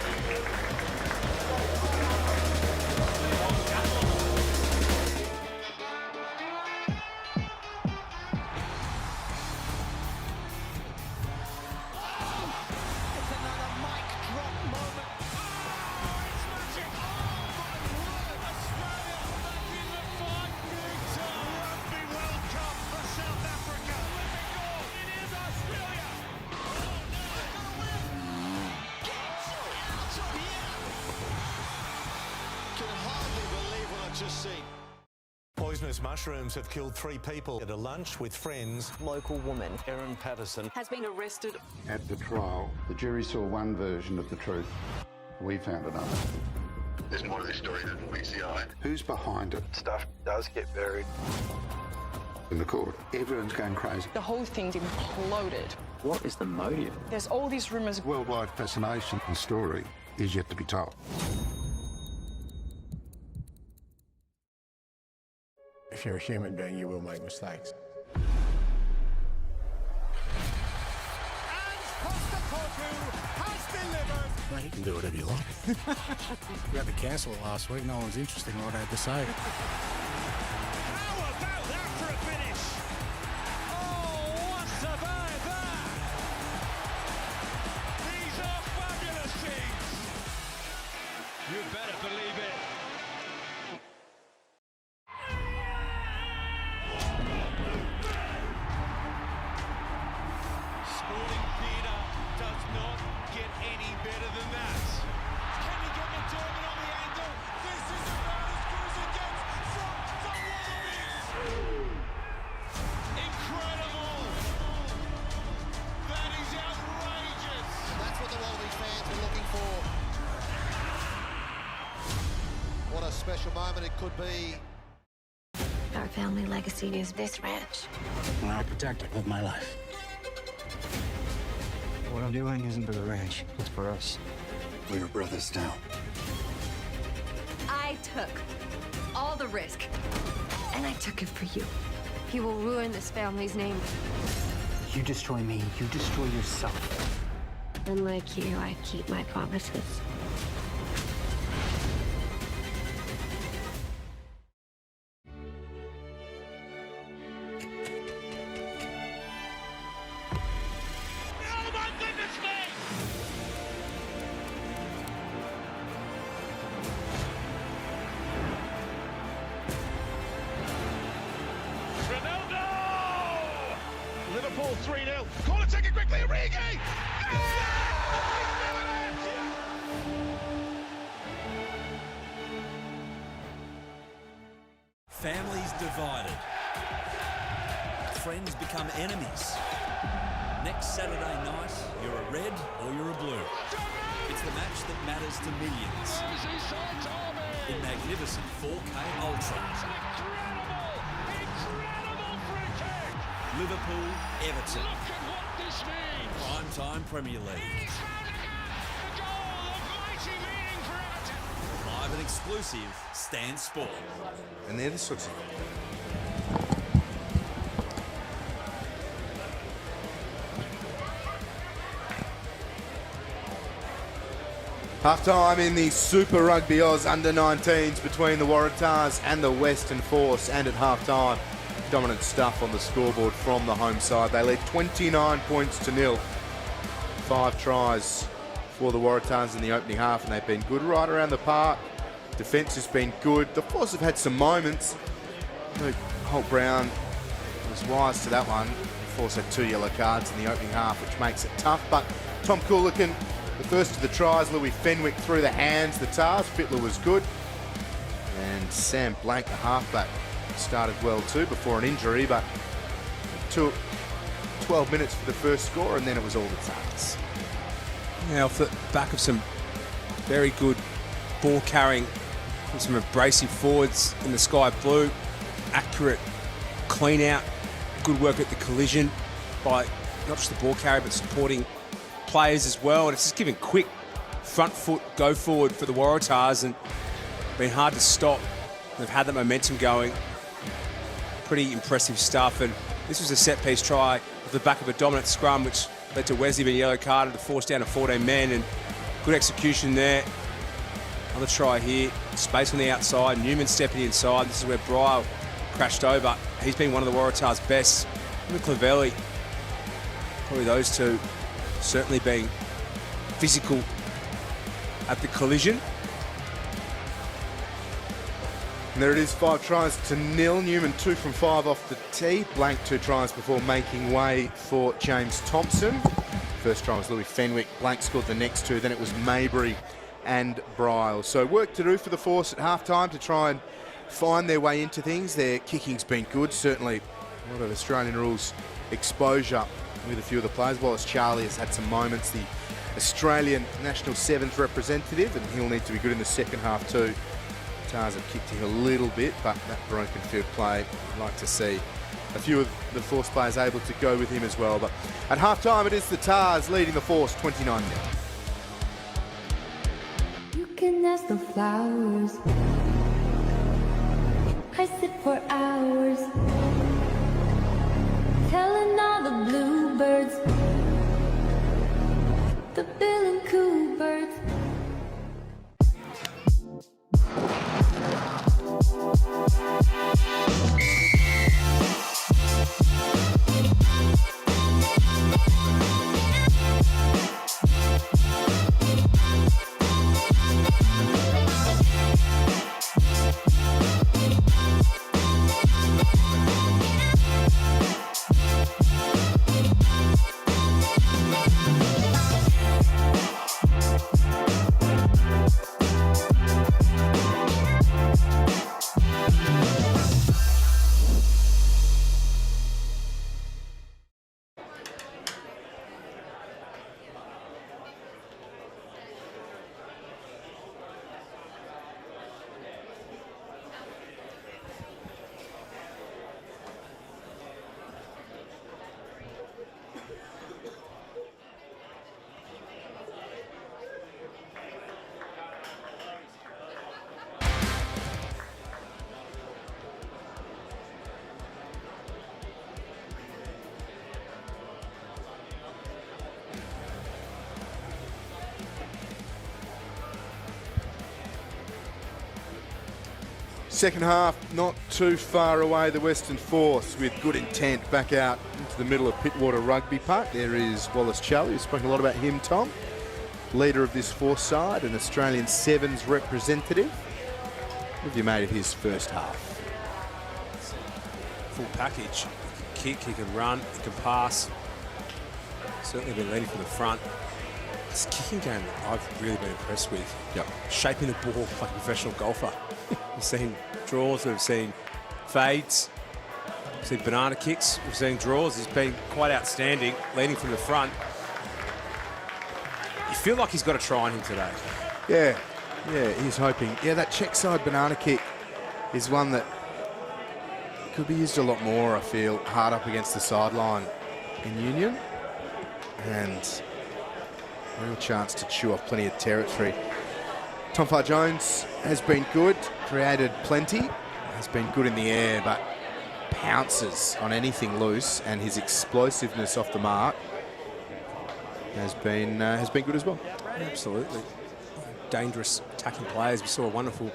Poisonous mushrooms have killed 3 people at a lunch with friends. Local woman Erin Patterson has been arrested. At the trial, the jury saw one version of the truth. We found another. There's more to this story than meets the eye. Who's behind it? Stuff does get buried. In the court, everyone's going crazy. The whole thing's imploded. What is the motive? There's all these rumours. Worldwide fascination. The story is yet to be told. If you're a human being, you will make mistakes. Well, you can do whatever you like. We had to cancel it last week. No one's interested in what I had to say. How about that for a finish? Oh, what's about that? These are fabulous things. You better believe it. Sporting theatre does not get any better than that. Can he get McDermott on the angle? This is about as good as it gets from the Wallabies. Incredible. That is outrageous. That's what the Wallabies fans were looking for. What a special moment it could be. Our family legacy is this ranch. I protect it with my life. What I'm doing isn't for the ranch. It's for us. We're brothers now. I took all the risk, and I took it for you. He will ruin this family's name. You destroy me, you destroy yourself. Unlike you, I keep my promises. Oh my goodness me! Ronaldo! Liverpool 3-0. Corner taken quickly, Origi! Families divided. Friends become enemies. Next Saturday night, you're a red or you're a blue. It's the match that matters to millions. In magnificent 4K Ultra. Incredible free kick. Liverpool, Everton. Look at what this means. Primetime Premier League. The goal of mighty meaning for Everton. Live and exclusive, Stan Sport. And they're the sorts of... Half-time in the Super Rugby Oz under-19s between the Waratahs and the Western Force, and at half-time, dominant stuff on the scoreboard from the home side. They led 29 points to 0. 5 tries for the Waratahs in the opening half, and they've been good right around the park. Defence has been good. The Force have had some moments. Holt Brown was wise to that one. The Force had 2 yellow cards in the opening half, which makes it tough, but Tom Coolican, the first of the tries, Louis Fenwick through the hands, the Tars. Fittler was good. And Sam Blank, the halfback, started well too before an injury, but it took 12 minutes for the first score, and then it was all the Tars. Now, off the back of some very good ball carrying from some abrasive forwards in the sky blue, accurate clean out, good work at the collision by not just the ball carrier but supporting players as well, and it's just giving quick front foot go forward for the Waratahs and been hard to stop. They've had that momentum going. Pretty impressive stuff, and this was a set piece try off the back of a dominant scrum which led to Wesley being yellow carded to force down to 14 men, and good execution there. Another try here, space on the outside, Newman stepping inside. This is where Breyer crashed over. He's been one of the Waratahs' best. And Clavelli, probably those two certainly being physical at the collision. And there it is, 5 tries to 0. Newman 2 from 5 off the tee. Blank 2 tries before making way for James Thompson. First try was Louis Fenwick. Blank scored the next 2. Then it was Mabry and Bryle. So work to do for the Force at halftime to try and find their way into things. Their kicking's been good, certainly a lot of Australian rules exposure with a few of the players. Wallace Charlie has had some moments, the Australian national sevens representative, and he'll need to be good in the second half too. Tars have kicked him a little bit, but that broken field play, I'd like to see a few of the Force players able to go with him as well. But at half-time, it is the Tars leading the Force 29-0. You can ask the flowers, I sit for hours, telling all the bluebirds, the bill and coo birds. Second half, not too far away, the Western Force with good intent back out into the middle of Pittwater Rugby Park. There is Wallace Charlie. We've spoken a lot about him, Tom. Leader of this Force side, an Australian Sevens representative. What have you made of his first half? Full package. He can kick, he can run, he can pass. Certainly been leading from the front. This kicking game I've really been impressed with. Yep. Shaping the ball like a professional golfer. We've seen draws, we've seen fades, we've seen banana kicks, we've seen draws. He's been quite outstanding, leading from the front. You feel like he's got a try on him today. Yeah, he's hoping. Yeah, that check side banana kick is one that could be used a lot more, I feel, hard up against the sideline in Union. And a real chance to chew off plenty of territory. Tom Farr-Jones has been good, created plenty, has been good in the air, but pounces on anything loose, and his explosiveness off the mark has been good as well. Absolutely. Dangerous attacking players. We saw a wonderful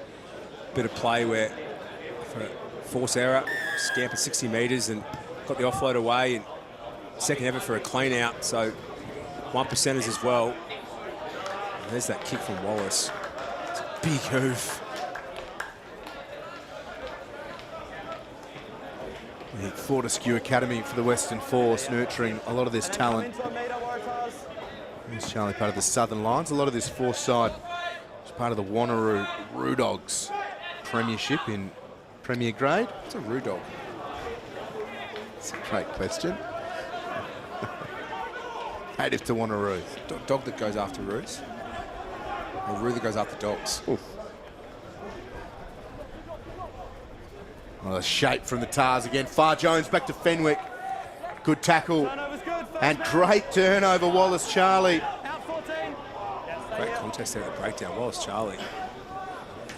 bit of play where, for a force error, scampered 60 metres and got the offload away, and second effort for a clean out, so 1%ers as well. And there's that kick from Wallace. It's a big hoof. The Fortescue Academy for the Western Force, nurturing a lot of this talent. Here's Charlie, part of the Southern Lions. A lot of this Force side is part of the Wanneroo Roo Dogs premiership in Premier Grade. What's a Roo Dog? It's a great question. Native to Wanneroo. Dog that goes after roos. Or roo that goes after dogs. Oof. Well, a shape from the Tars again. Farr-Jones back to Fenwick. Good tackle. And great turnover, Wallace Charlie. Great contest there at the breakdown. Wallace Charlie.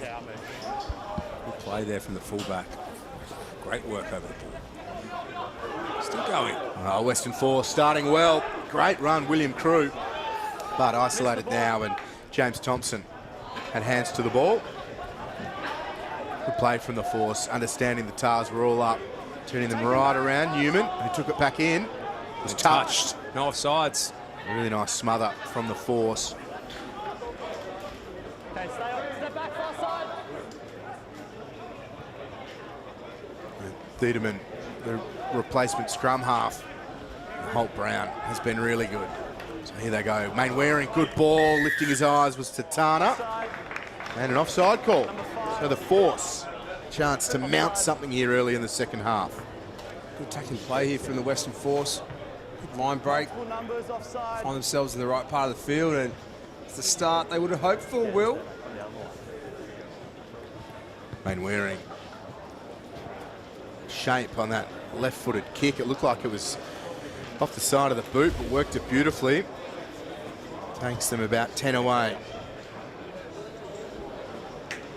Good play there from the fullback. Great work over the ball. Still going. Oh, Western Force starting well. Great run, William Crew. But isolated now, and James Thompson had hands to the ball. Good play from the Force, understanding the Tars were all up, turning them right around. Newman, who took it back in, was touched. No offsides. A really nice smother from the Force. Okay, step back, far side. Thiedemann, the replacement scrum half, Holt Brown, has been really good. So here they go. Mainwaring, good ball, lifting his eyes was Tatana. And an offside call. So the Force, chance to mount something here early in the second half. Good attacking play here from the Western Force. Good line break. Find themselves in the right part of the field, and it's the start they would have hoped for, Will. Mainwaring. Shape on that left-footed kick. It looked like it was off the side of the boot, but worked it beautifully. Takes them about 10 away.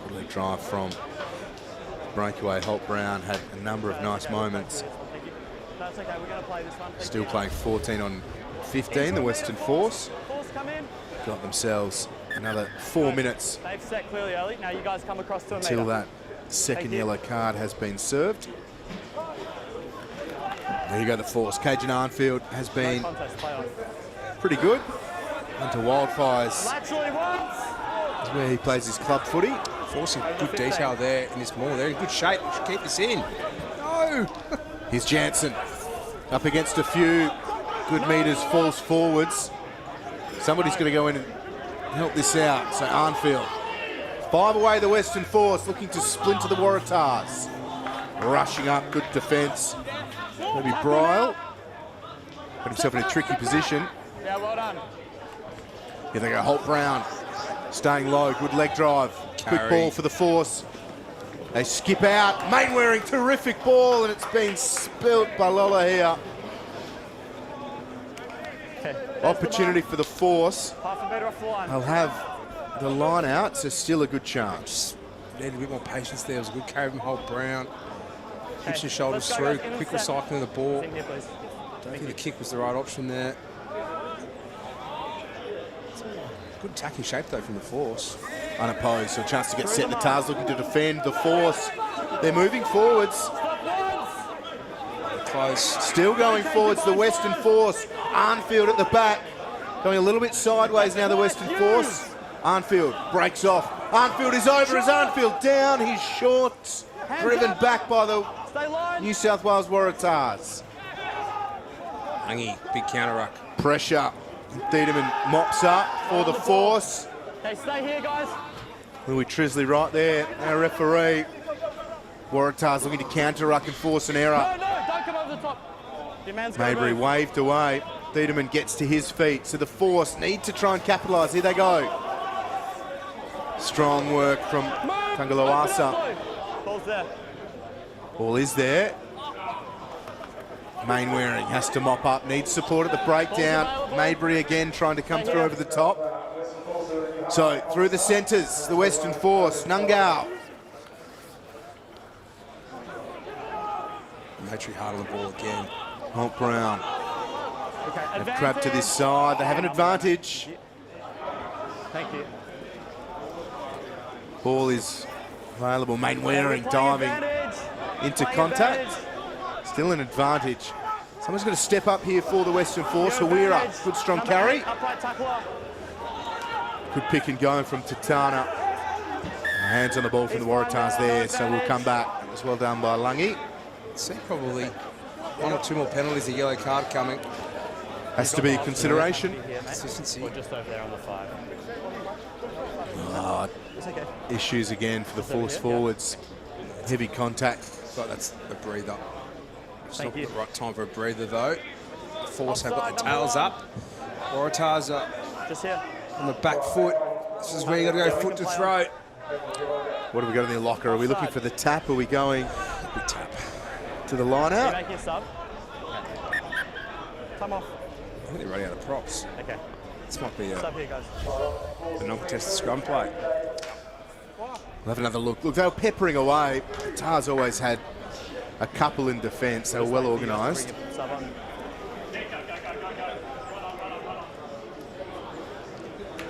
Good leg drive from breakaway. Holt Brown had a number of nice moments. That's okay, we're going to play this one. Still playing 14 on 15, the Western Force. Got themselves another 4 minutes They've set clearly early. Now you guys come across to a metre. until that second yellow card has been served. There you go, the Force. Cajun Arnfield has been pretty good. Into Wildfires is where he plays his club footy. Forcing good detail there in this maul. They're in good shape. We should keep this in. No! Here's Jansen. Up against a few good metres, falls forwards. Somebody's going to go in and help this out. So Arnfield. 5 away the Western Force, looking to splinter the Waratahs. Rushing up, good defence. Maybe Bryle. Put himself in a tricky position. Yeah, well done. Here they go, Holt Brown. Staying low, good leg drive. Quick ball for the Force. They skip out. Mainwaring, terrific ball, and it's been spilt by Lola here. Opportunity for the Force. Half a metre off the line. They'll have the line out, so still a good chance. Needed a bit more patience there. It was a good carry from Holt Brown. Hips and shoulders through. Quick recycling of the ball. Don't think the kick was the right option there. Good attacking shape though from the Force. Unopposed, so a chance to get set. The Tars looking to defend. The Force, they're moving forwards. Close. Still going forwards, the Western Force. Arnfield at the back. Going a little bit sideways now, the Western Force. Arnfield breaks off. Arnfield is over. Is Arnfield down? He's short. Driven back by the New South Wales Waratahs. Hangy, big counter ruck. Pressure. Thiedemann mops up for the Force. Okay, stay here, guys. Louis Trisley right there, our referee. Waratahs looking to counter ruck and force an error. No, don't come over the top. Your man's Maybury waved away. Thiedemann gets to his feet, so the Force need to try and capitalise. Here they go. Strong work from Tangaloasa. Ball's there. Ball is there. Mainwaring has to mop up, needs support at the breakdown. Maybury again trying to come through over the top. So through the centres, the Western Force, Nungao. Matry hard on the ball again. Holt Brown. They've grabbed to this side, they have an advantage. Thank you. Ball is available. Mainwaring diving into contact. Still an advantage. Someone's got to step up here for the Western Force. Hawira, good strong carry. Good pick and go from Tatana. Hands on the ball from the Waratahs there, so we'll come back. It was well done by Lungi. See probably one or two more penalties, a yellow card coming. Has to be a consideration. Consistency. Or just over there on the 5. It's okay. Issues again for the Force forwards. Heavy contact. But that's a breather. It's not you. the right time for a breather though. Force have got the tails up. Waratahs are Just here. on the back foot. This is where you got to go foot to throat. What have we got in the locker? Are we looking for the tap? Are we going Big tap. to the line Are you out? making a sub? Time off. I think they're running out of props. Okay. This might be Sub here, guys. a non-contested scrum play. We'll have another look. Look, they were peppering away. The Tars always had a couple in defence. They were well organised. Sub on.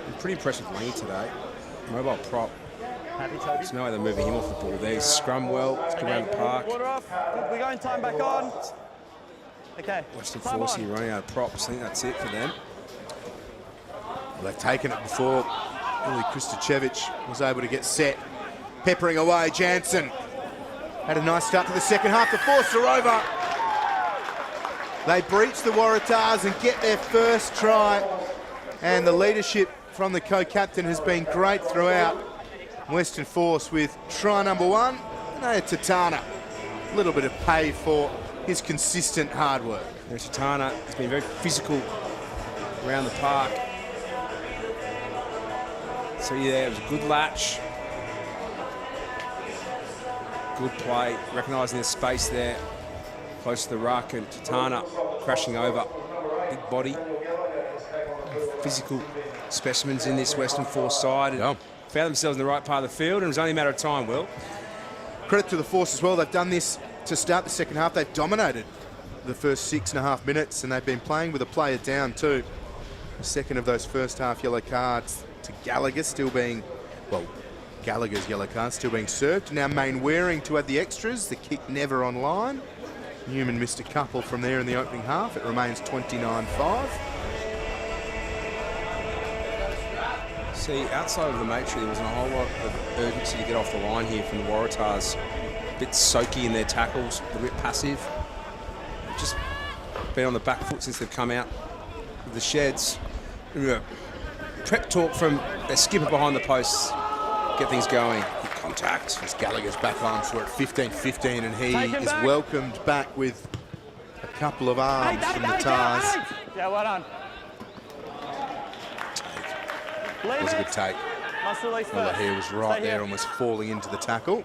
I'm pretty impressed with Langy today. Mobile prop. Happy, Toby? There's no way they're moving him off the ball there. He's scrum well. Let's go around the park. Water off. We're going time back on. Okay. Western time Force on. here running out of props. I think that's it for them. Well, they've taken it before. Really, Kristachevich was able to get set. Peppering away, Jansen. Had a nice start to the second half. The Force are over. They breach the Waratahs and get their first try. And the leadership from the co-captain has been great throughout. Western Force with try number 1. And Tatana. A little bit of pay for his consistent hard work. Tatana has been very physical around the park. So yeah, it was a good latch. Good play, recognising the space there. Close to the ruck, and Tatana crashing over. Big body. Physical specimens in this Western Force side. And found themselves in the right part of the field, and it was only a matter of time, Will. Credit to the Force as well. They've done this to start the second half. They've dominated the first 6.5 minutes, and they've been playing with a player down too. The second of those first half yellow cards to Gallagher still being, well, Gallagher's yellow card still being served. Now Mainwaring to add the extras. The kick never online. Newman missed a couple from there in the opening half. It remains 29-5. See, outside of the Matry, there wasn't a whole lot of urgency to get off the line here from the Waratahs. A bit soaky in their tackles, a bit passive. Just been on the back foot since they've come out of the sheds. Prep talk from their skipper behind the posts. Get things going. Good contact. As Gallagher's back arms were at 15-15, and he is welcomed back with a couple of arms from the Tars. Yeah, well done. It was a good take. Must release Well, first. he was right Stay there, here. almost falling into the tackle.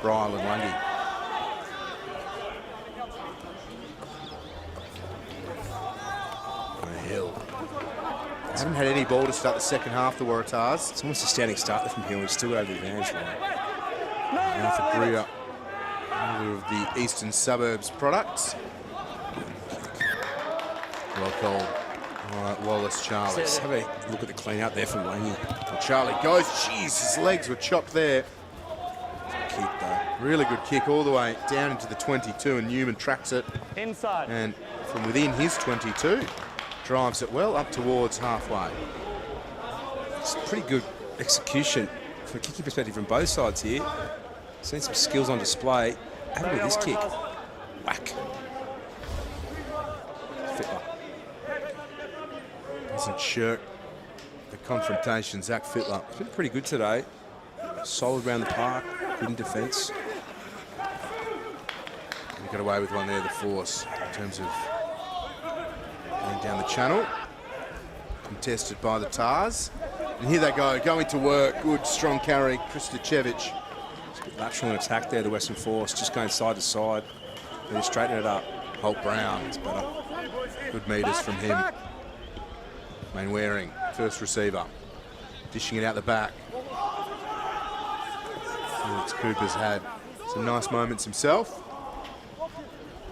Brian Lungi. Hill. Haven't had any ball to start the second half, the Waratahs. It's almost a standing start there from Hill. He's still got over the advantage line. Now for Greer, owner of the Eastern Suburbs products. Well called. All right, Wallace Charlie. Let's have a look at the clean out there from Langy. And Charlie goes. Jeez, his legs were chopped there. Kick though. Really good kick all the way down into the 22, and Newman tracks it. Inside. And from within his 22, drives it well up towards halfway. It's pretty good execution from a kicking perspective from both sides here. Seen some skills on display. Have a look at this kick. Whack. Fittler. Doesn't shirk the confrontation, Zach Fittler. It's been pretty good today. Solid around the park, good in defence. He got away with one there, the Force, in terms of down the channel. Contested by the Tars. And here they go, going to work. Good, strong carry, Kristacevic. Lateral and attack there, the Western Force, just going side to side. They're straightening it up. Holt Brown is better. Good meters from him. Mainwaring, first receiver. Dishing it out the back. Felix Cooper's had some nice moments himself.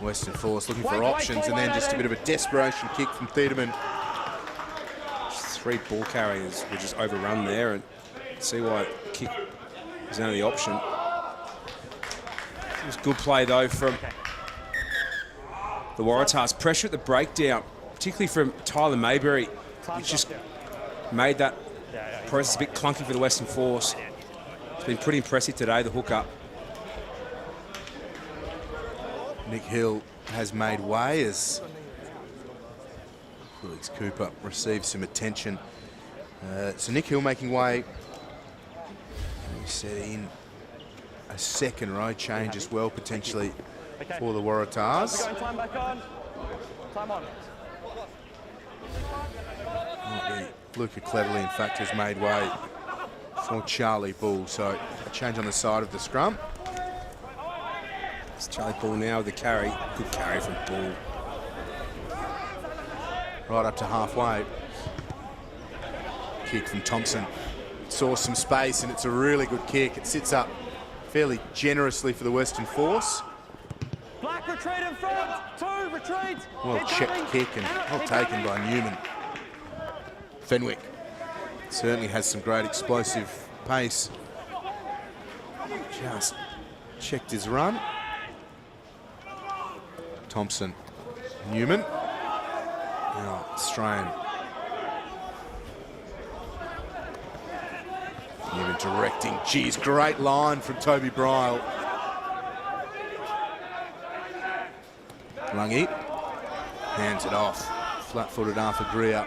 Western Force looking for options, and then just a bit of a desperation kick from Thiedemann. 3 ball carriers were just overrun there, and see why kick is only the option. It was good play though from the Waratahs. Pressure at the breakdown, particularly from Tyler Mayberry. It's just made that process a bit clunky for the Western Force. It's been pretty impressive today, the hookup. Nick Hill has made way as Felix Cooper receives some attention. So Nick Hill making way. We set in a second row change as well, potentially, for the Waratahs. Time back on. Time on. Luca Cleverly, in fact, has made way for Charlie Bull. So a change on the side of the scrum. It's Charlie Bull now with the carry. Good carry from Bull. Right up to halfway. Kick from Thompson. Saw some space, and it's a really good kick. It sits up fairly generously for the Western Force. Black retreat in front. 2 retreat. Well checked kick and well taken by Newman. Fenwick certainly has some great explosive pace. Just checked his run. Thompson. Newman. Now Strain. Newman directing. Geez, great line from Toby Bryle. Lungy hands it off. Flat-footed Arthur Greer.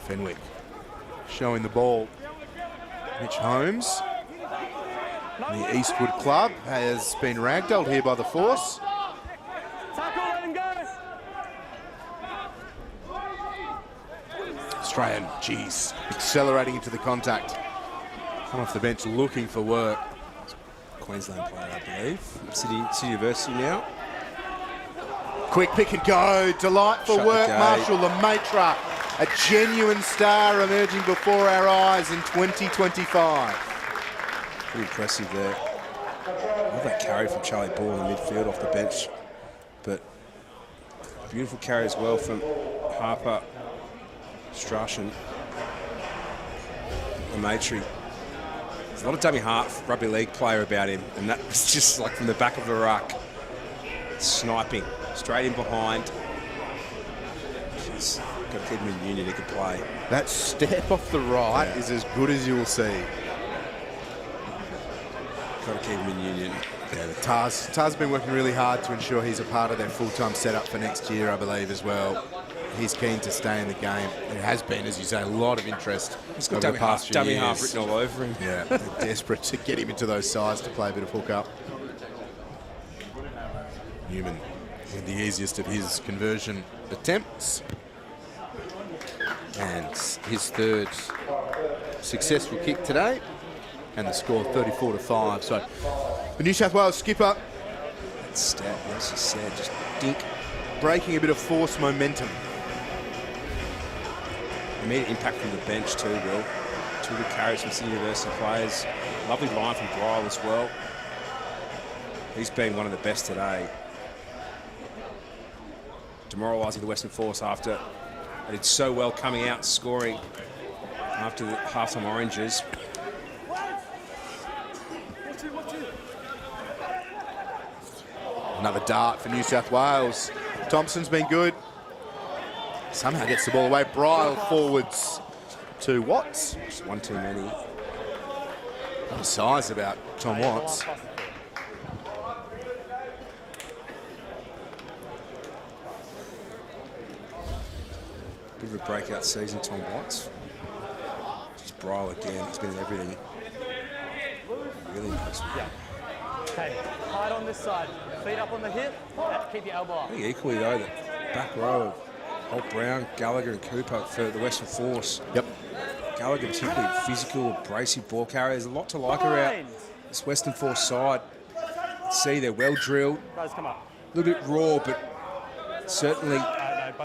Fenwick showing the ball. Mitch Holmes. The Eastwood club has been ragdolled here by the Force. Australian, geez, accelerating into the contact. Come off the bench looking for work. Queensland player, I believe. City University now. Quick pick and go. Delightful Shut work, the gate. Marshall Lemaitre. A genuine star emerging before our eyes in 2025. Pretty impressive there. I love that carry from Charlie Bull in the midfield off the bench. But beautiful carry as well from Harper, Strachan, Lemaitre. There's a lot of dummy half rugby league player about him, and that was just like from the back of the ruck. Sniping, straight in behind. Jeez, got to keep him in union, he could play. That step off the right is as good as you will see. Got to keep him in union. Yeah, the Tars have been working really hard to ensure he's a part of their full-time setup for next year, I believe, as well. He's keen to stay in the game. There has been, as you say, a lot of interest over the past few years. Dummy half written all over him. Yeah, they're desperate to get him into those sides to play a bit of hook-up. Newman with the easiest of his conversion attempts. And his third successful kick today. And the score 34-5. So the New South Wales skipper. That stat, as you said, just dink. Breaking a bit of force momentum. Immediate impact from the bench too, Will. 2 good carries from Sydney University players. Lovely line from Bryle as well. He's been one of the best today. Demoralising the Western Force after they did so well coming out and scoring after the halftime oranges. Another dart for New South Wales. Thompson's been good. Somehow gets the ball away. Bryle forwards to Watts. Just one too many. What a size about Tom Watts. Bit of a breakout season, Tom Watts. Just Bryle again. He's been in everything. Really impressive. Okay, hide on this side. Feet up on the hip, keep your elbow up. I think equally though, the back row of Holt Brown, Gallagher and Cooper for the Western Force. Yep. Gallagher particularly physical, abrasive ball carrier. There's a lot to like about this Western Force side. See, they're well drilled. Guys, come up. A little bit raw, but certainly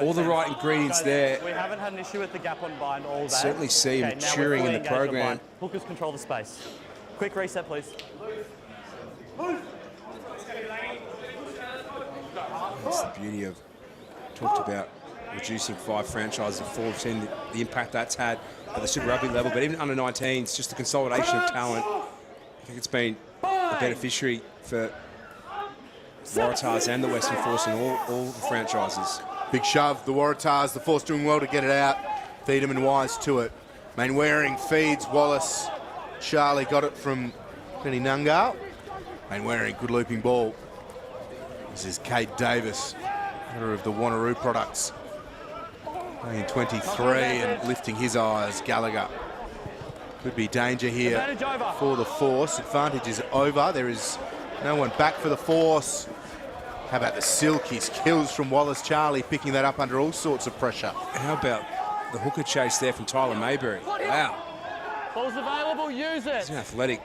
all the right ingredients there. We haven't had an issue with the gap on bind all day. Certainly see maturing in the program. Hookers control the space. Quick reset, please. That's the beauty of, talked about reducing 5 franchises to 4. We've seen the impact that's had at the Super Rugby level, but even under 19s, just the consolidation of talent. I think it's been a beneficiary for Waratahs and the Western Force and all the franchises. Big shove, the Waratahs, the Force doing well to get it out. Thiedemann wise to it. Mainwaring feeds Wallace. Charlie got it from Penny Nungar. Mainwaring, good looping ball. This is Cade Davis, owner of the Wanneroo products. Playing 23 and lifting his eyes. Gallagher. Could be danger here for the Force. Advantage is over. There is no one back for the Force. How about the silky kills from Wallace Charlie, picking that up under all sorts of pressure. How about the hooker chase there from Tyler Mayberry? Wow. Ball's available, use it. He's an athletic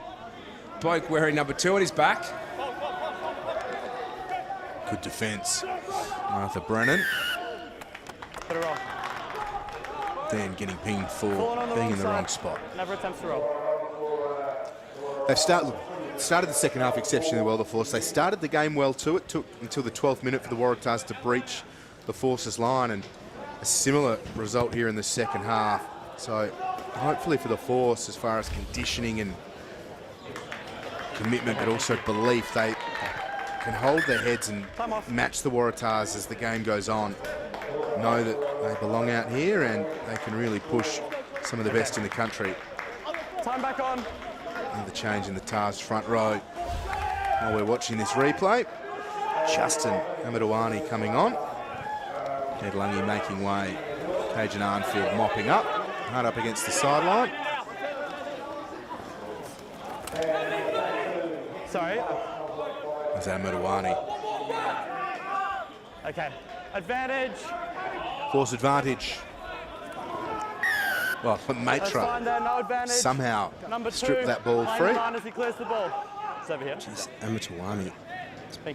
bloke wearing number 2 on his back. Good defence. Arthur Brennan. Put it on. Dan getting pinged for being in the wrong spot. Never attempts to roll. They've started the second half exceptionally well, the Force. They started the game well too. It took until the 12th minute for the Waratahs to breach the Force's line, and a similar result here in the second half. So hopefully for the Force, as far as conditioning and commitment, but also belief, they can hold their heads and match the Waratahs as the game goes on. Know that they belong out here and they can really push some of the best in the country. Time back on. Another change in the Tars front row. While we're watching this replay, Justin Amadouani coming on. Ed Lungy making way. Cajun Arnfield mopping up. Hard up against the sideline. Sorry. There's Amadouani. Okay. Advantage. Force advantage. Well, Matra no somehow stripped that ball free. As he clears the ball. It's over here. Jeez, Amadouani,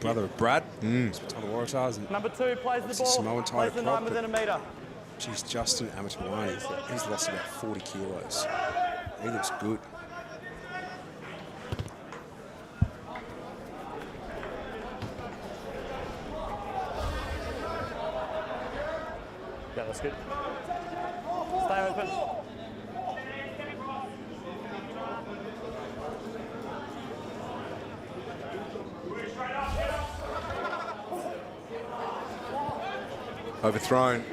brother of Brad. He's the Waratahs. Number 2 plays the ball. Samoan plays the 9 within a metre. Geez, Justin Amadouani, he's lost about 40 kilos. He looks good. Yeah, that's good. Stay open. Overthrown.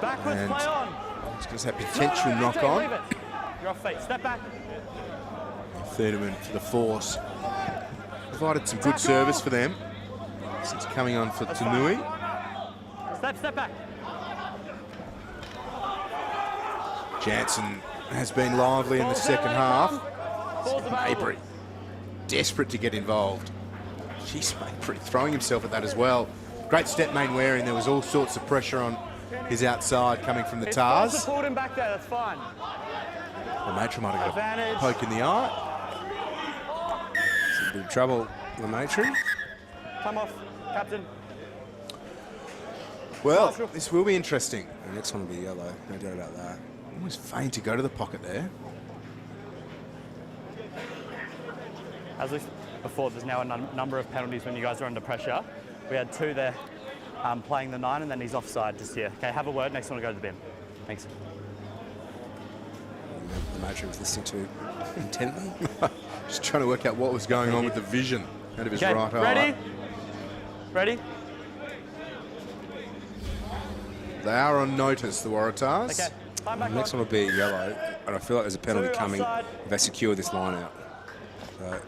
Backwards and play on. It's going to have potential knock on. Leave it. You're off feet. Step back. Thiedemann for the Force. Provided some good service for them since coming on for Tanui. Step back. Jansen has been lively in the second half. Mayberry desperate to get involved. Jeez, Mayberry throwing himself at that as well. Great step Mainwaring. There was all sorts of pressure on his outside coming from the Tars. Pulled him back there, that's fine. Lemaitre might have got a poke in the eye. It's a bit of trouble, Lemaitre. Come off, captain. Well, this will be interesting. The next one will be yellow, no doubt about that. Almost faint to go to the pocket there. As we said before, there's now a number of penalties when you guys are under pressure. We had 2 there playing the 9, and then he's offside just here. Okay, have a word. Next one to go to the bin. Thanks. Lemaitre was listening to intently. Just trying to work out what was going on with the vision out of his right eye. Ready? They are on notice, the Waratahs. Okay. The next one will be yellow, and I feel like there's a penalty coming if they secure this line out. So.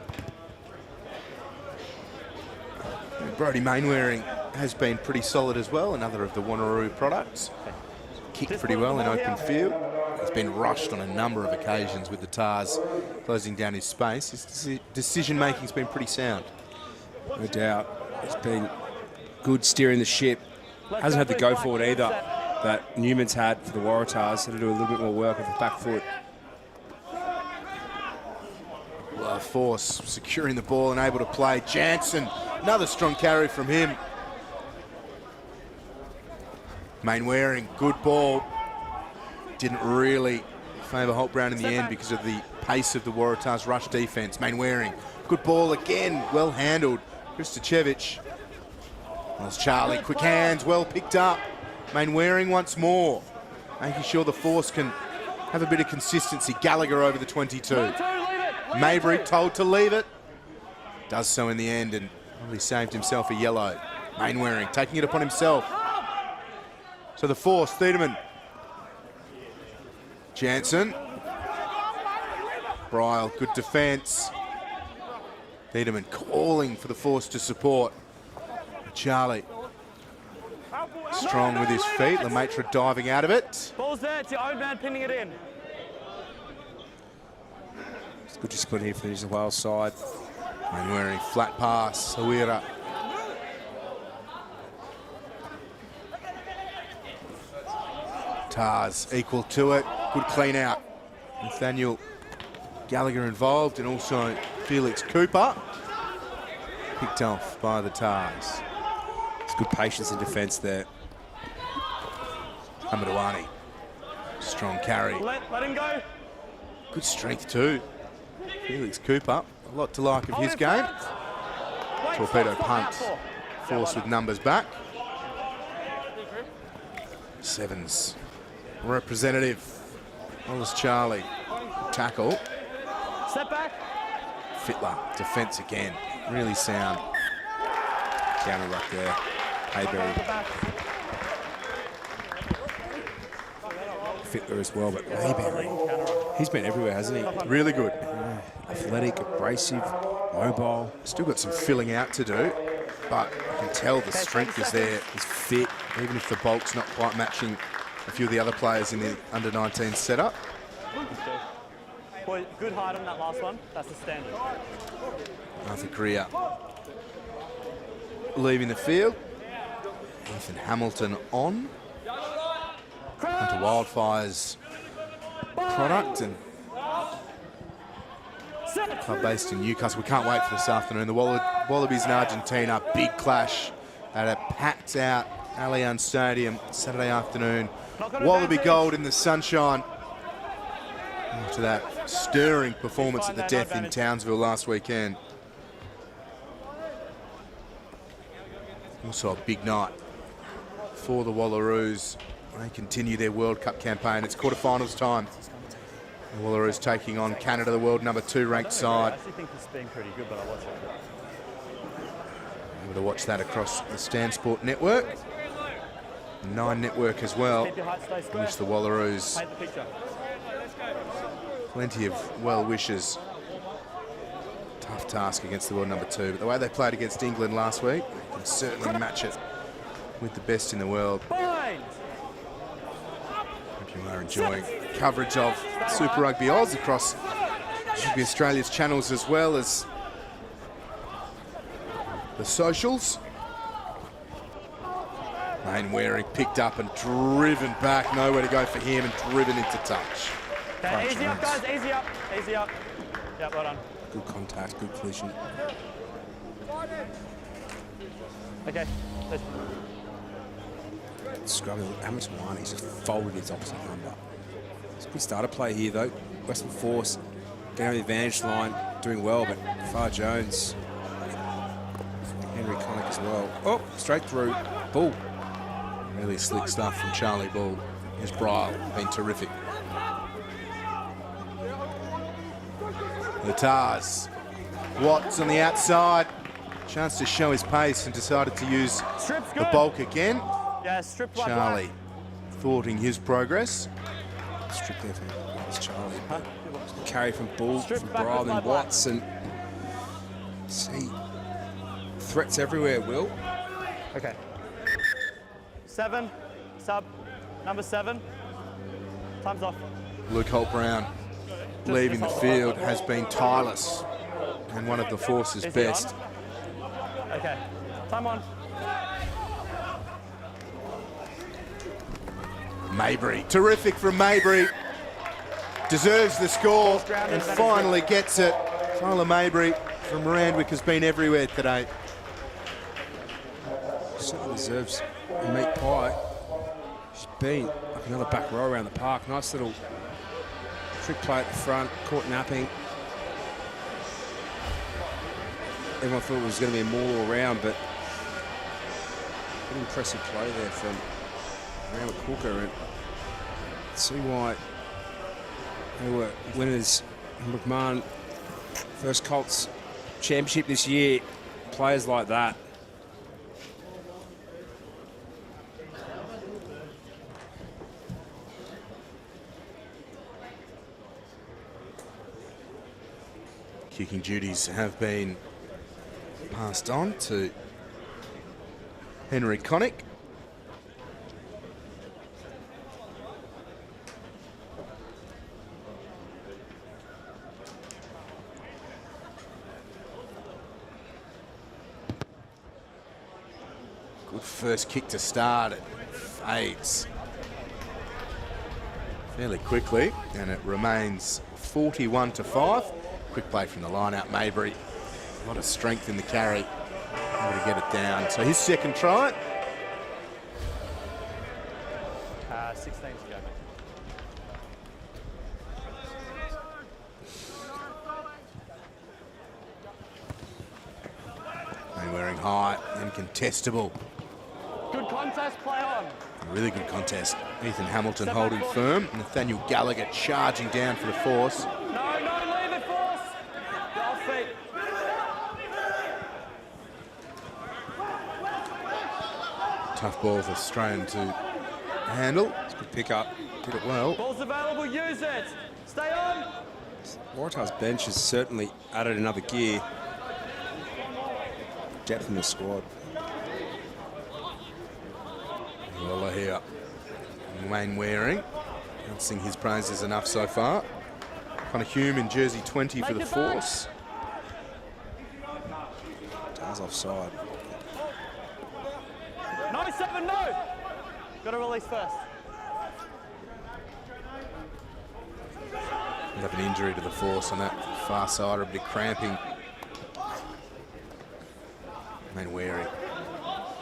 Brody Mainwaring has been pretty solid as well, another of the Wanneroo products. Kicked pretty well in open field. He's been rushed on a number of occasions with the Tars closing down his space. His decision-making's been pretty sound. No doubt. He's been good steering the ship. Hasn't had the go forward either that Newman's had for the Waratahs. Had to do a little bit more work with the back foot. Well, Force securing the ball and able to play. Jansen, another strong carry from him. Mainwaring, good ball. Didn't really favour Holt Brown in the end because of the pace of the Waratahs' rush defence. Mainwaring, good ball again, well handled. Kristachevich. There's Charlie, quick hands, well picked up. Mainwaring once more, making sure the Force can have a bit of consistency. Gallagher over the 22. Mabry told to leave it. Does so in the end and probably saved himself a yellow. Mainwaring taking it upon himself. So the Force, Thiedemann. Jansen. Bryle, good defence. Thiedemann calling for the Force to support. Charlie. Strong with his feet. Lemaitre diving out of it. Ball's there, it's your own man pinning it in. It's good discipline here for the New South Wales side. Mainwaring, flat pass. Sawira. Tars equal to it. Good clean out. Nathaniel Gallagher involved and also Felix Cooper. Picked off by the Tars. It's good patience in defence there. Hamadawani. Strong carry. Let him go. Good strength too. Felix Cooper. A lot to like of his game. Torpedo punt. Force with numbers back. Sevens. Representative. Wallace Charlie. Tackle. Step back. Fittler. Defence again. Really sound. Counter ruck there. Hayberry. Fittler as well, but Hayberry, he's been everywhere, hasn't he? Really good. Athletic, abrasive, mobile. Still got some filling out to do, but I can tell the strength is there. He's fit, even if the bulk's not quite matching a few of the other players in the under-19 setup. Boy, good height on that last one. That's the standard. Arthur Greer leaving the field. Ethan Hamilton on. Hunter Wildfire's product and club based in Newcastle. We can't wait for this afternoon. The Wallabies in Argentina, big clash at a packed out Allianz Stadium Saturday afternoon. Wallaby gold in the sunshine after that stirring performance at the death in Townsville last weekend. Also a big night for the Wallaroos. They continue their World Cup campaign. It's quarterfinals time. The Wallaroos taking on Canada, the world number 2 ranked side. I actually think this has been pretty good, but I'll watch it. Able to watch that across the Stan Sport network. 9 network as well, in which the Wallaroos, plenty of well wishes. Tough task against the world number 2, but the way they played against England last week, they can certainly match it with the best in the world. Hope you are enjoying coverage of Super Rugby Oz across Rugby Australia's channels as well as the socials. Mainwaring picked up and driven back, nowhere to go for him, and driven into touch. Okay, easy up, guys, easy up, easy up. Yeah, well done. Good contact, good collision. Okay. Scrubbing, Hamadawani just folded his opposite number. It's a good starter play here though. Western Force getting on the advantage line, doing well, but Far Jones, Henry Connick as well. Oh, straight through, Bull. Really slick stuff from Charlie Bull. His Bryle been terrific. The Tars. Watts on the outside. Chance to show his pace and decided to use the bulk again. Yeah, strip Charlie thwarting his progress. Strip there for Charlie. Carry from Bull, from Bryle and Watts, and see threats everywhere, Will. Okay. 7, sub, number 7. Time's off. Luke Holt Brown leaving the field has been tireless and one of the Force's best. Okay, time on. Mabry, terrific from Mabry. Deserves the score and finally gets it. Tyler Mabry from Randwick has been everywhere today. Certainly deserves a meat pie. She's been like another back row around the park. Nice little trick play at the front, caught napping. Everyone thought it was going to be a maul all round, but an impressive play there from Randwick Hooker, and see why they were winners in McMahon first Colts championship this year. Players like that. Kicking duties have been passed on to Henry Connick. Good first kick to start. It fades fairly quickly, and it remains 41-5. Quick play from the line out, Mabry. A lot of strength in the carry. Able to get it down. So his second try. 16 to go. Wearing high and contestable. Good contest, play on. A really good contest. Ethan Hamilton holding firm. Nathaniel Gallagher charging down for the force. No, leave it, force. Get off feet. Tough ball for Australian to handle. It's a good pick up. Did it well. Ball's available, use it. Stay on. Waratahs bench has certainly added another gear. Depth in the squad. Well here. Wayne Waring. Can't sing his praises enough so far. Connor Hume in jersey 20 for the force. Tars offside. 97, no! Got to release first. We have an injury to the force on that far side, or a bit of cramping. Wayne Waring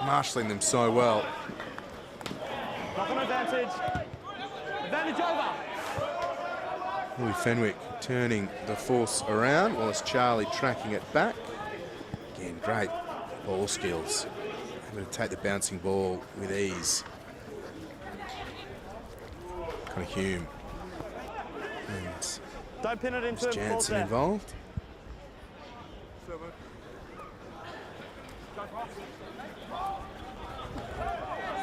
marshalling them so well. Knock on advantage. Advantage over. Louis Fenwick turning the force around whilst Charlie tracking it back. Again, great ball skills. Able to take the bouncing ball with ease. Connor Hume. And don't pin it into him. Jansen involved.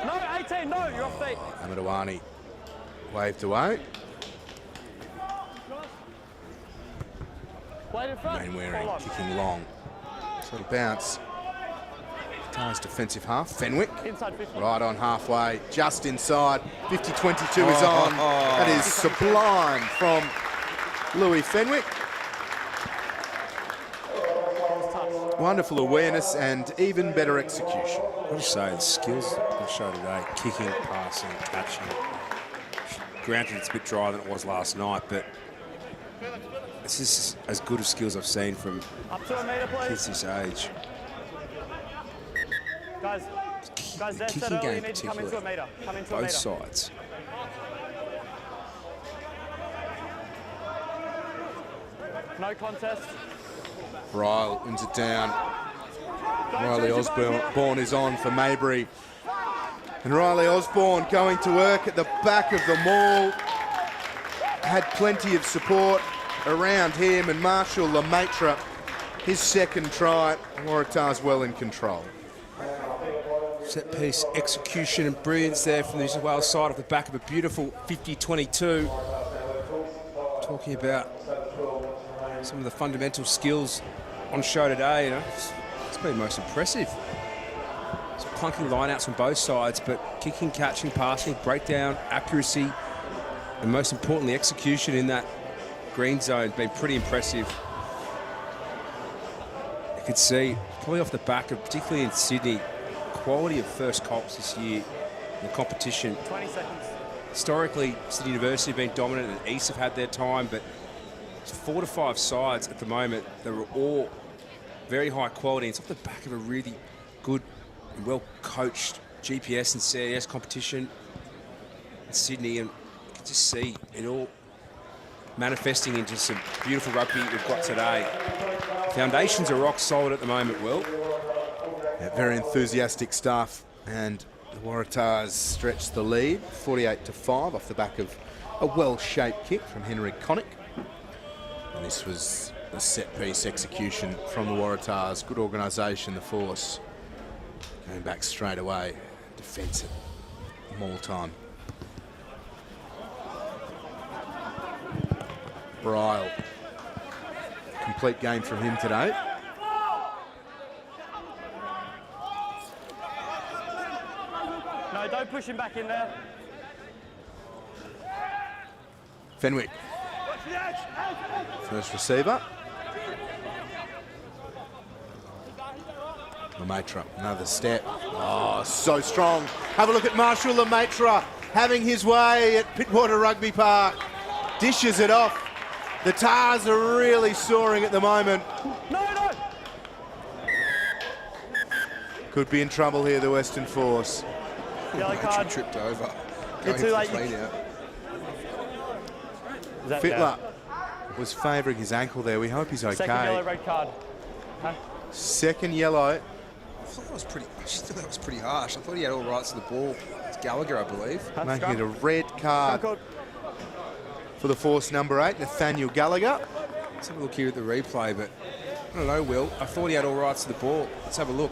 No, 18, no, you're off feet. Amadawani waved away. Wait in front. Wayne Waring kicking long. Sort of bounce. Tars defensive half. Fenwick. Inside 50. Right on halfway. Just inside. 50-22 is on. That is sublime from Louis Fenwick. Wonderful awareness and even better execution. What do you say? The skills that they showed today, kicking, passing, catching. Granted, it's a bit drier than it was last night, but this is as good as skills I've seen from up to a metre, please. kids this age. Guys, Dad said earlier you need to come into a metre. Come into a metre. Both sides. No contest. Ryle wins it down. Riley Osborne is on for Mabry. And Riley Osborne going to work at the back of the maul. Had plenty of support around him, and Marshall Lemaitre, his second try. Waratahs well in control. Set piece execution and brilliance there from the New South Wales side off the back of a beautiful 50-22. Talking about some of the fundamental skills on show today, you know, it's been most impressive. Some clunky lineouts on both sides, but kicking, catching, passing, breakdown, accuracy, and most importantly, execution in that green zone has been pretty impressive. could see, probably off the back of, particularly in Sydney, quality of first cops this year in the competition. 20 seconds. Historically, Sydney University have been dominant, and East have had their time, but 4 to 5 sides at the moment that are all very high quality. It's off the back of a really good and well-coached GPS and CAS competition in Sydney, and you can just see it all manifesting into some beautiful rugby we've got today. Foundations are rock solid at the moment, Will. Yeah, very enthusiastic stuff, and the Waratahs stretched the lead 48-5 off the back of a well-shaped kick from Henry Connick. And this was a set-piece execution from the Waratahs. Good organisation, the force. Going back straight away. Defensive. Maul time. Bryle. Complete game from him today. No, don't push him back in there. Fenwick. First receiver. Lemaitre, another step. Oh, so strong. Have a look at Marshall Lemaitre having his way at Pittwater Rugby Park. Dishes it off. The Tars are really soaring at the moment. No. Could be in trouble here, the Western Force. Yellow card. Tripped over. You're too late. Fittler was favouring his ankle there. We hope he's okay. Second yellow, red card. Huh? Second yellow. I thought that was pretty harsh. I thought he had all rights to the ball. It's Gallagher, I believe. Making it a red card for the force number 8, Nathaniel Gallagher. Let's have a look here at the replay, but I don't know, Will. I thought he had all rights to the ball. Let's have a look.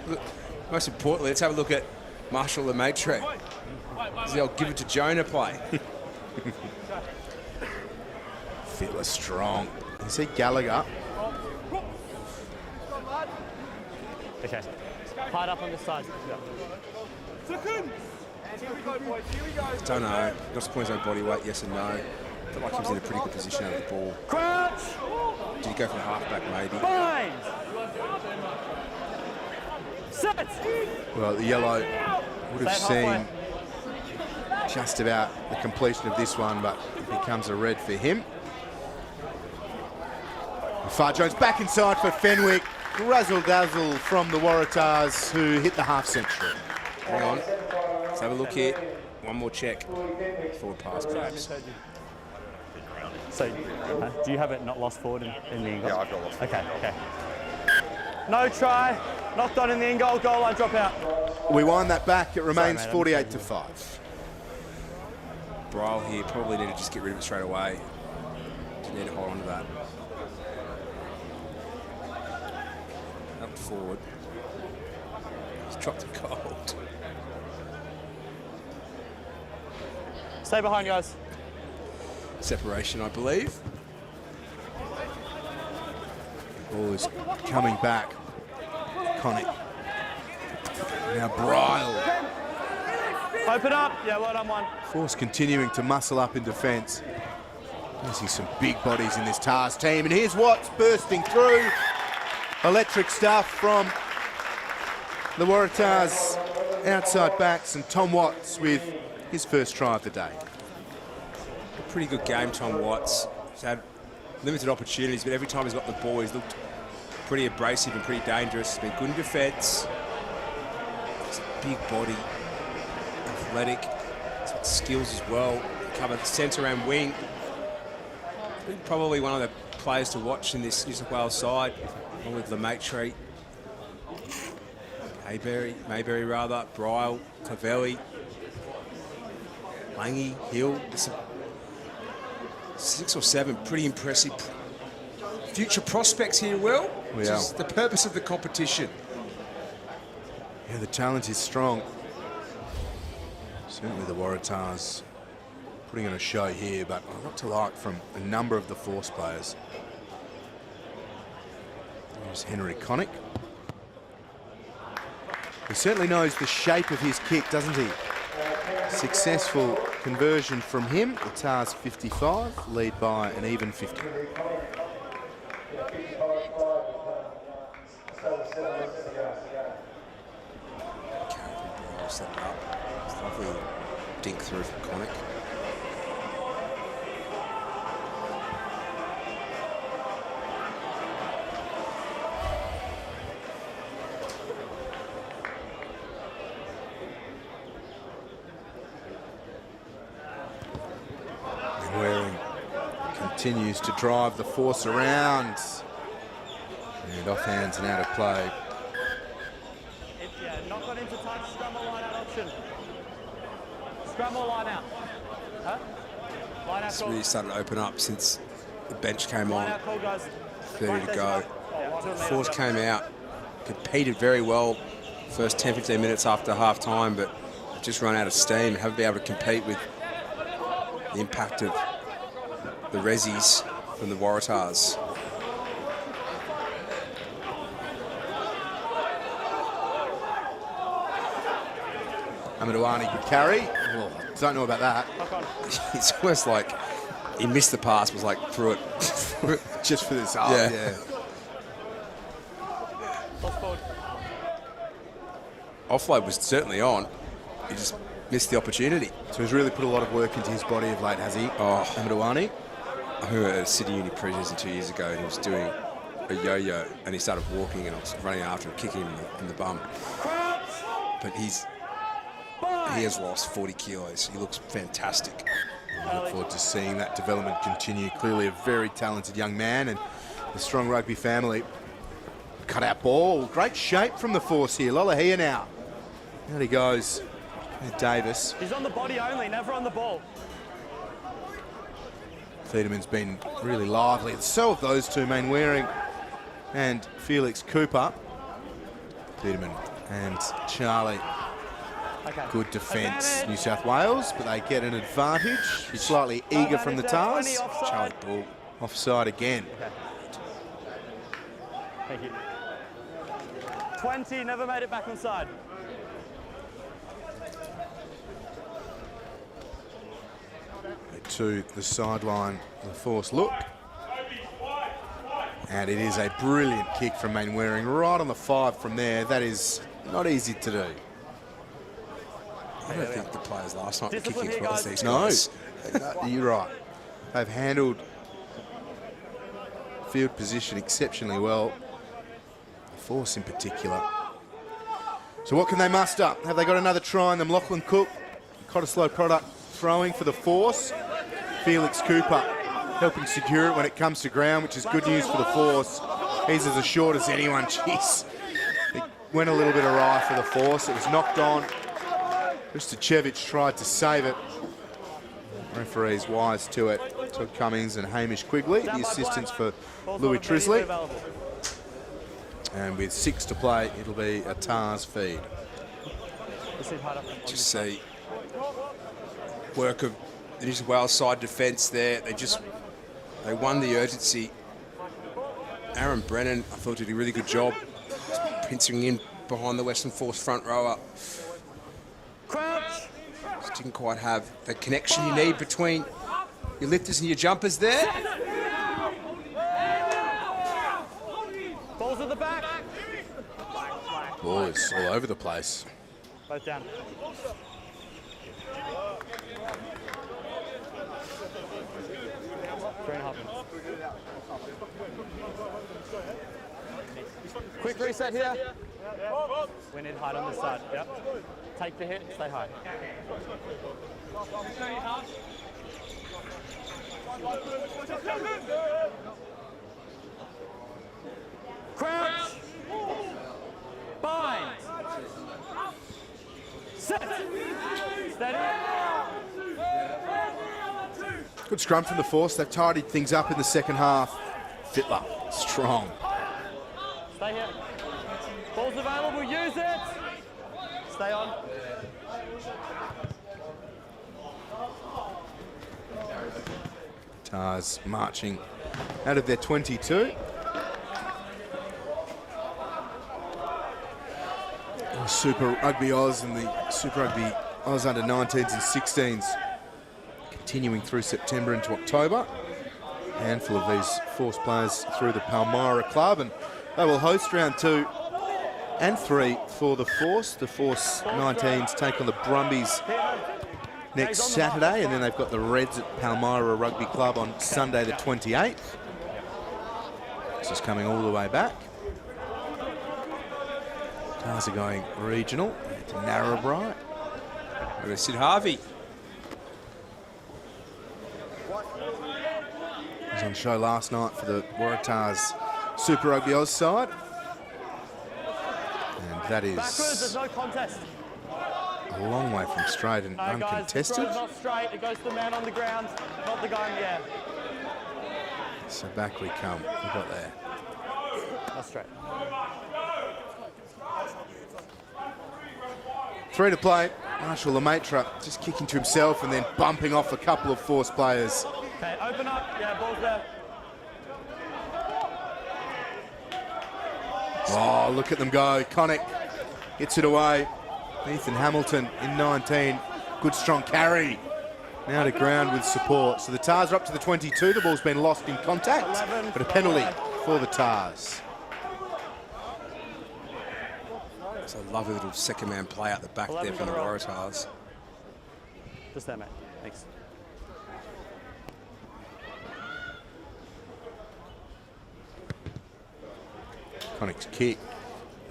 Most importantly, let's have a look at Marshall Lemaitre. I'll give it to Jonah play. Fittler strong. You see Gallagher. Okay. Hide up on this side. Don't know. Not to point his own body weight, yes and no. I felt like he was in a pretty good position out of the ball. Crouch! Did he go for the halfback, maybe? Bind! Set! Well, the yellow would have seen just about the completion of this one, but it becomes a red for him. Far Jones back inside for Fenwick. Razzle-dazzle from the Waratahs, who hit the half-century. Hang on. Let's have a look here. One more check. Forward pass, perhaps. So, do you have it not lost forward in the in-goal? Yeah, I've got lost forward. Okay. No try. Knocked on in the in-goal. Goal line, drop out. We wind that back. It remains 48-5. Bryle here probably need to just get rid of it straight away. Didn't need to hold on to that. Up forward. He's dropped it cold. Stay behind, guys. Separation, I believe. Ball is coming back. Connick. Now Bryle. Open up. Yeah, well done, one. Force continuing to muscle up in defence. I see some big bodies in this Tars team. And here's Watts bursting through. Electric stuff from the Waratahs outside backs, and Tom Watts with his first try of the day. A pretty good game, Tom Watts. He's had limited opportunities, but every time he's got the ball, he's looked pretty abrasive and pretty dangerous. He's been good in defence. He's a big body, athletic. He's got skills as well. Covered centre and wing. Probably one of the players to watch in this New South Wales side, along with Lemaitre, Mayberry rather, Bryle, Clavelli, Langy, Hill. There's 6 or 7 pretty impressive future prospects here, Will. Which is the purpose of the competition. Yeah, the talent is strong. Certainly the Waratahs putting on a show here, but a lot to like from a number of the force players. There's Henry Connick. He certainly knows the shape of his kick, doesn't he? Successful conversion from him. The Tars 55, lead by an even 50. Set it up. It's a lovely dink through from Connick. Waring continues to drive the force around. And offhands and out of play. Not got into touch, scrum or line out option. Scrum or line out. Huh? Line out It's call. really started to open up since the bench came Line on. out call, guys. 30 to go. Force came out, competed very well first 10-15 minutes after half time, but just run out of steam. Haven't been able to compete with the impact of the Rezzies from the Waratahs. Amadouani could carry. Well, don't know about that. It's almost like he missed the pass, was like threw it. Just for this half, yeah. Offload was certainly on. He just missed the opportunity. So he's really put a lot of work into his body of late, has he? Oh, Amadouani. I heard at a City Uni pre-season 2 years ago, and he was doing a yo-yo, and he started walking, and I was running after him, kicking him in the bum. But he has lost 40 kilos. He looks fantastic. I look forward to seeing that development continue. Clearly a very talented young man, and the strong rugby family. Cut out ball. Great shape from the force here. Lolohea now. There he goes. There's Davis. He's on the body only, never on the ball. Thiedeman's been really lively. And so have those two, Waring and Felix Cooper. Thiedeman and Charlie. Good defence, New South Wales, but they get an advantage. He's slightly eager from the Tars. Charlie Bull. Offside again. Thank you. 20, never made it back inside. To the sideline, the force look. And it is a brilliant kick from Waring, right on the 5 from there. That is not easy to do. I don't think the players last night were Discipline kicking as well as here, these No, guys. you're right. They've handled field position exceptionally well. The force in particular. So what can they muster? Have they got another try in them? Lachlan Cook, Cottesloe product throwing for the force. Felix Cooper helping secure it when it comes to ground, which is good news for the force. He's as assured as anyone. Jeez. It went a little bit awry for the force. It was knocked on. Ristocevic tried to save it. Referee's wise to it. Todd Cummings and Hamish Quigley, the assistants for Louis Trisley. And with 6 to play, it'll be a Tars feed. Just see work of the New South Wales side defence there. They won the urgency. Aaron Brennan, I thought, did a really good job pincering in behind the Western Force front rower. Crouch. Just didn't quite have the connection you need between your lifters and your jumpers there. Balls at the back. Boys all over the place. Both down. Quick reset here. We need height on this side. Yep. Take the hit, stay high. Crouch. Bind. Set. Steady. Good scrum from the force. They've tidied things up in the second half. Fittler, strong. Stay here. Ball's available, use it. Stay on. Tars marching out of their 22. Super Rugby Oz and the Super Rugby Oz under 19s and 16s continuing through September into October. A handful of these force players through the Palmyra Club, and they will host round 2 and 3 for the Force. The Force 19s take on the Brumbies next Saturday, and then they've got the Reds at Palmyra Rugby Club on Sunday the 28th. This is coming all the way back. Cars are going regional to Narrabri. Over to Sid Harvey. He was on show last night for the Waratahs Super Rugby Oz side. And that is Backwards, there's no contest. a long way from straight and No, uncontested. guys, not straight. It goes to the man on the ground, not the guy in the air. So back we come. We got there. Not straight. 3 to play. Marshall Lemaitre just kicking to himself and then bumping off a couple of Force players. Okay, open up. Yeah, ball's there. Oh, look at them go. Connick gets it away. Ethan Hamilton in 19. Good strong carry. Now to ground with support. So the Tars are up to the 22. The ball's been lost in contact, but a penalty for the Tars. It's a lovely little second man play out the back there from the Waratahs. Just there, mate. Thanks. Connick's kick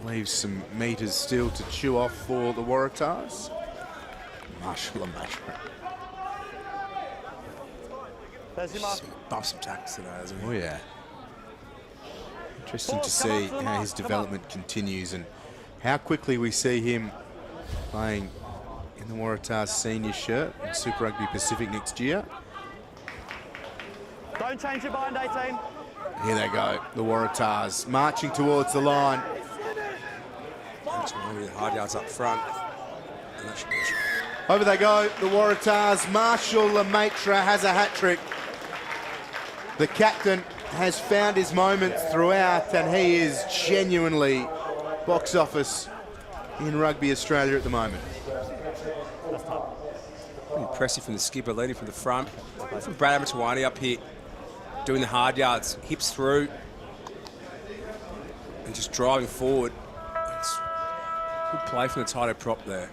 leaves some metres still to chew off for the Waratahs. Marshall Lemaitre. There's your mark. Bump some tackles today, hasn't he? Oh, yeah. Interesting to see how his development continues and how quickly we see him playing in the Waratahs senior shirt in Super Rugby Pacific next year. Don't change your mind, 18. Here they go, the Waratahs marching towards the line. Maybe the hard yards up front. And that should be Over they go, the Waratahs. Marshall Lemaitre has a hat-trick. The captain has found his moments throughout, and he is genuinely box office in Rugby Australia at the moment. impressive from the skipper, leading from the front. From Brad Amatawani up here, doing the hard yards, hips through, and just driving forward. It's good play from the tighter prop there.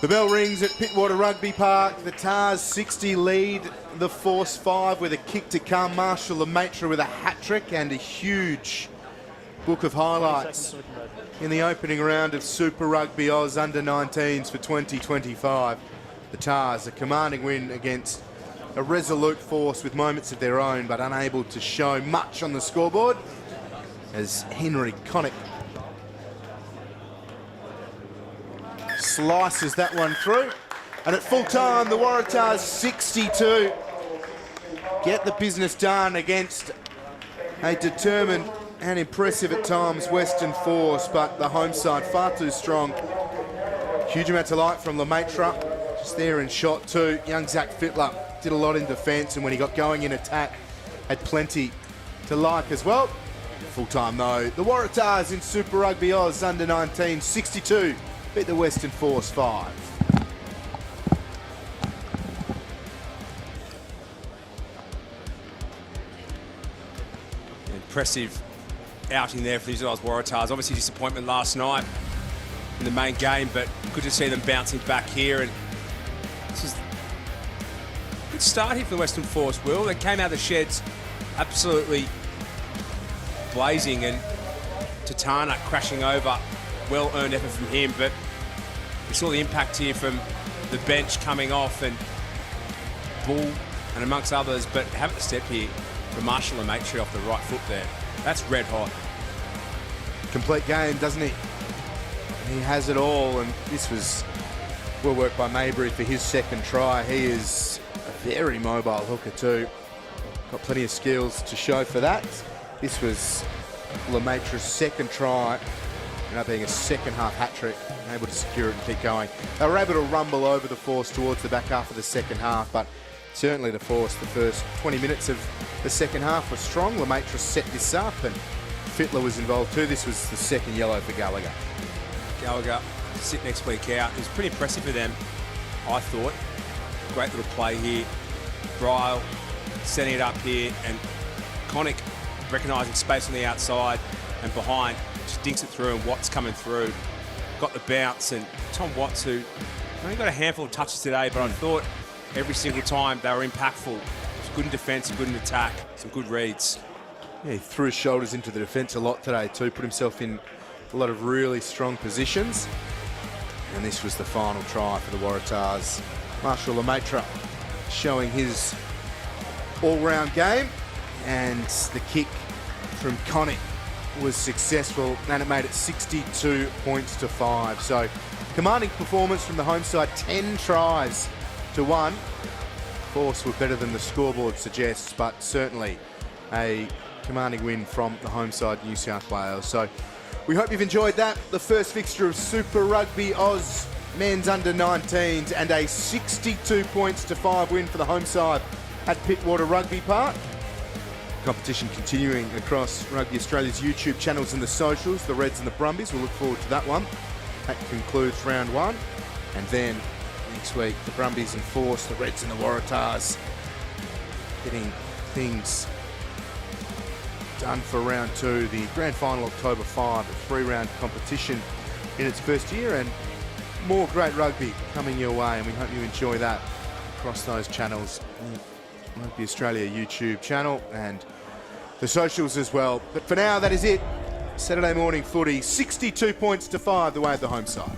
The bell rings at Pittwater Rugby Park. The Tars 60 lead the Force 5 with a kick to come. Marshall Lemaitre with a hat-trick and a huge book of highlights in the opening round of Super Rugby Oz Under-19s for 2025. The Tars a commanding win against a resolute Force with moments of their own but unable to show much on the scoreboard as Henry Connick slices that one through. And at full time, the Waratahs 62 get the business done against a determined and impressive at times Western Force, but the home side far too strong. Huge amount to like from Lemaitre, just there in shot too. Young Zach Fittler did a lot in defence, and when he got going in attack, had plenty to like as well. Full time though, the Waratahs in Super Rugby Oz Under-19 62 beat the Western Force 5. Impressive outing there for the New Zealand Waratahs. Obviously disappointment last night in the main game, but good to see them bouncing back here. And this is a good start here for the Western Force, Will. They came out of the sheds absolutely blazing, and Tatana crashing over. Well-earned effort from him, but we saw the impact here from the bench coming off, and Bull and amongst others, but having a step here from Marshall Lemaitre off the right foot there. That's red hot. Complete game, doesn't he? He has it all, and this was well work by Maybury for his second try. He is a very mobile hooker too. Got plenty of skills to show for that. This was Lemaitre's second try. Ended up being a second half hat-trick, able to secure it and keep going. They were able to rumble over the Force towards the back half of the second half, but certainly the Force, the first 20 minutes of the second half was strong. Lemaitre set this up, and Fittler was involved too. This was the second yellow for Gallagher. Gallagher sit next week out. It was pretty impressive for them, I thought. Great little play here. Bryle setting it up here, and Connick recognising space on the outside and behind, just dinks it through, and Watts coming through. Got the bounce, and Tom Watts, who only got a handful of touches today, but I thought every single time they were impactful. It was good in defence, good in attack, some good reads. Yeah, he threw his shoulders into the defence a lot today too, put himself in a lot of really strong positions. And this was the final try for the Waratahs. Marshall Lemaitre showing his all-round game, and the kick from Connick was successful, and it made it 62 points to 5. So commanding performance from the home side, 10 tries to 1. Force were better than the scoreboard suggests, but certainly a commanding win from the home side, New South Wales. So we hope you've enjoyed that. The first fixture of Super Rugby Oz men's under 19s, and a 62 points to 5 win for the home side at Pittwater Rugby Park. Competition continuing across Rugby Australia's YouTube channels and the socials, the Reds and the Brumbies. We'll look forward to that one. That concludes round 1. And then next week, the Brumbies and Force, the Reds and the Waratahs, getting things done for round 2. The grand final October 5, a 3-round competition in its first year, and more great rugby coming your way, and we hope you enjoy that across those channels. Rugby Australia YouTube channel and the socials as well. But for now, that is it. Saturday morning footy, 62 points to 5 the way of the home side.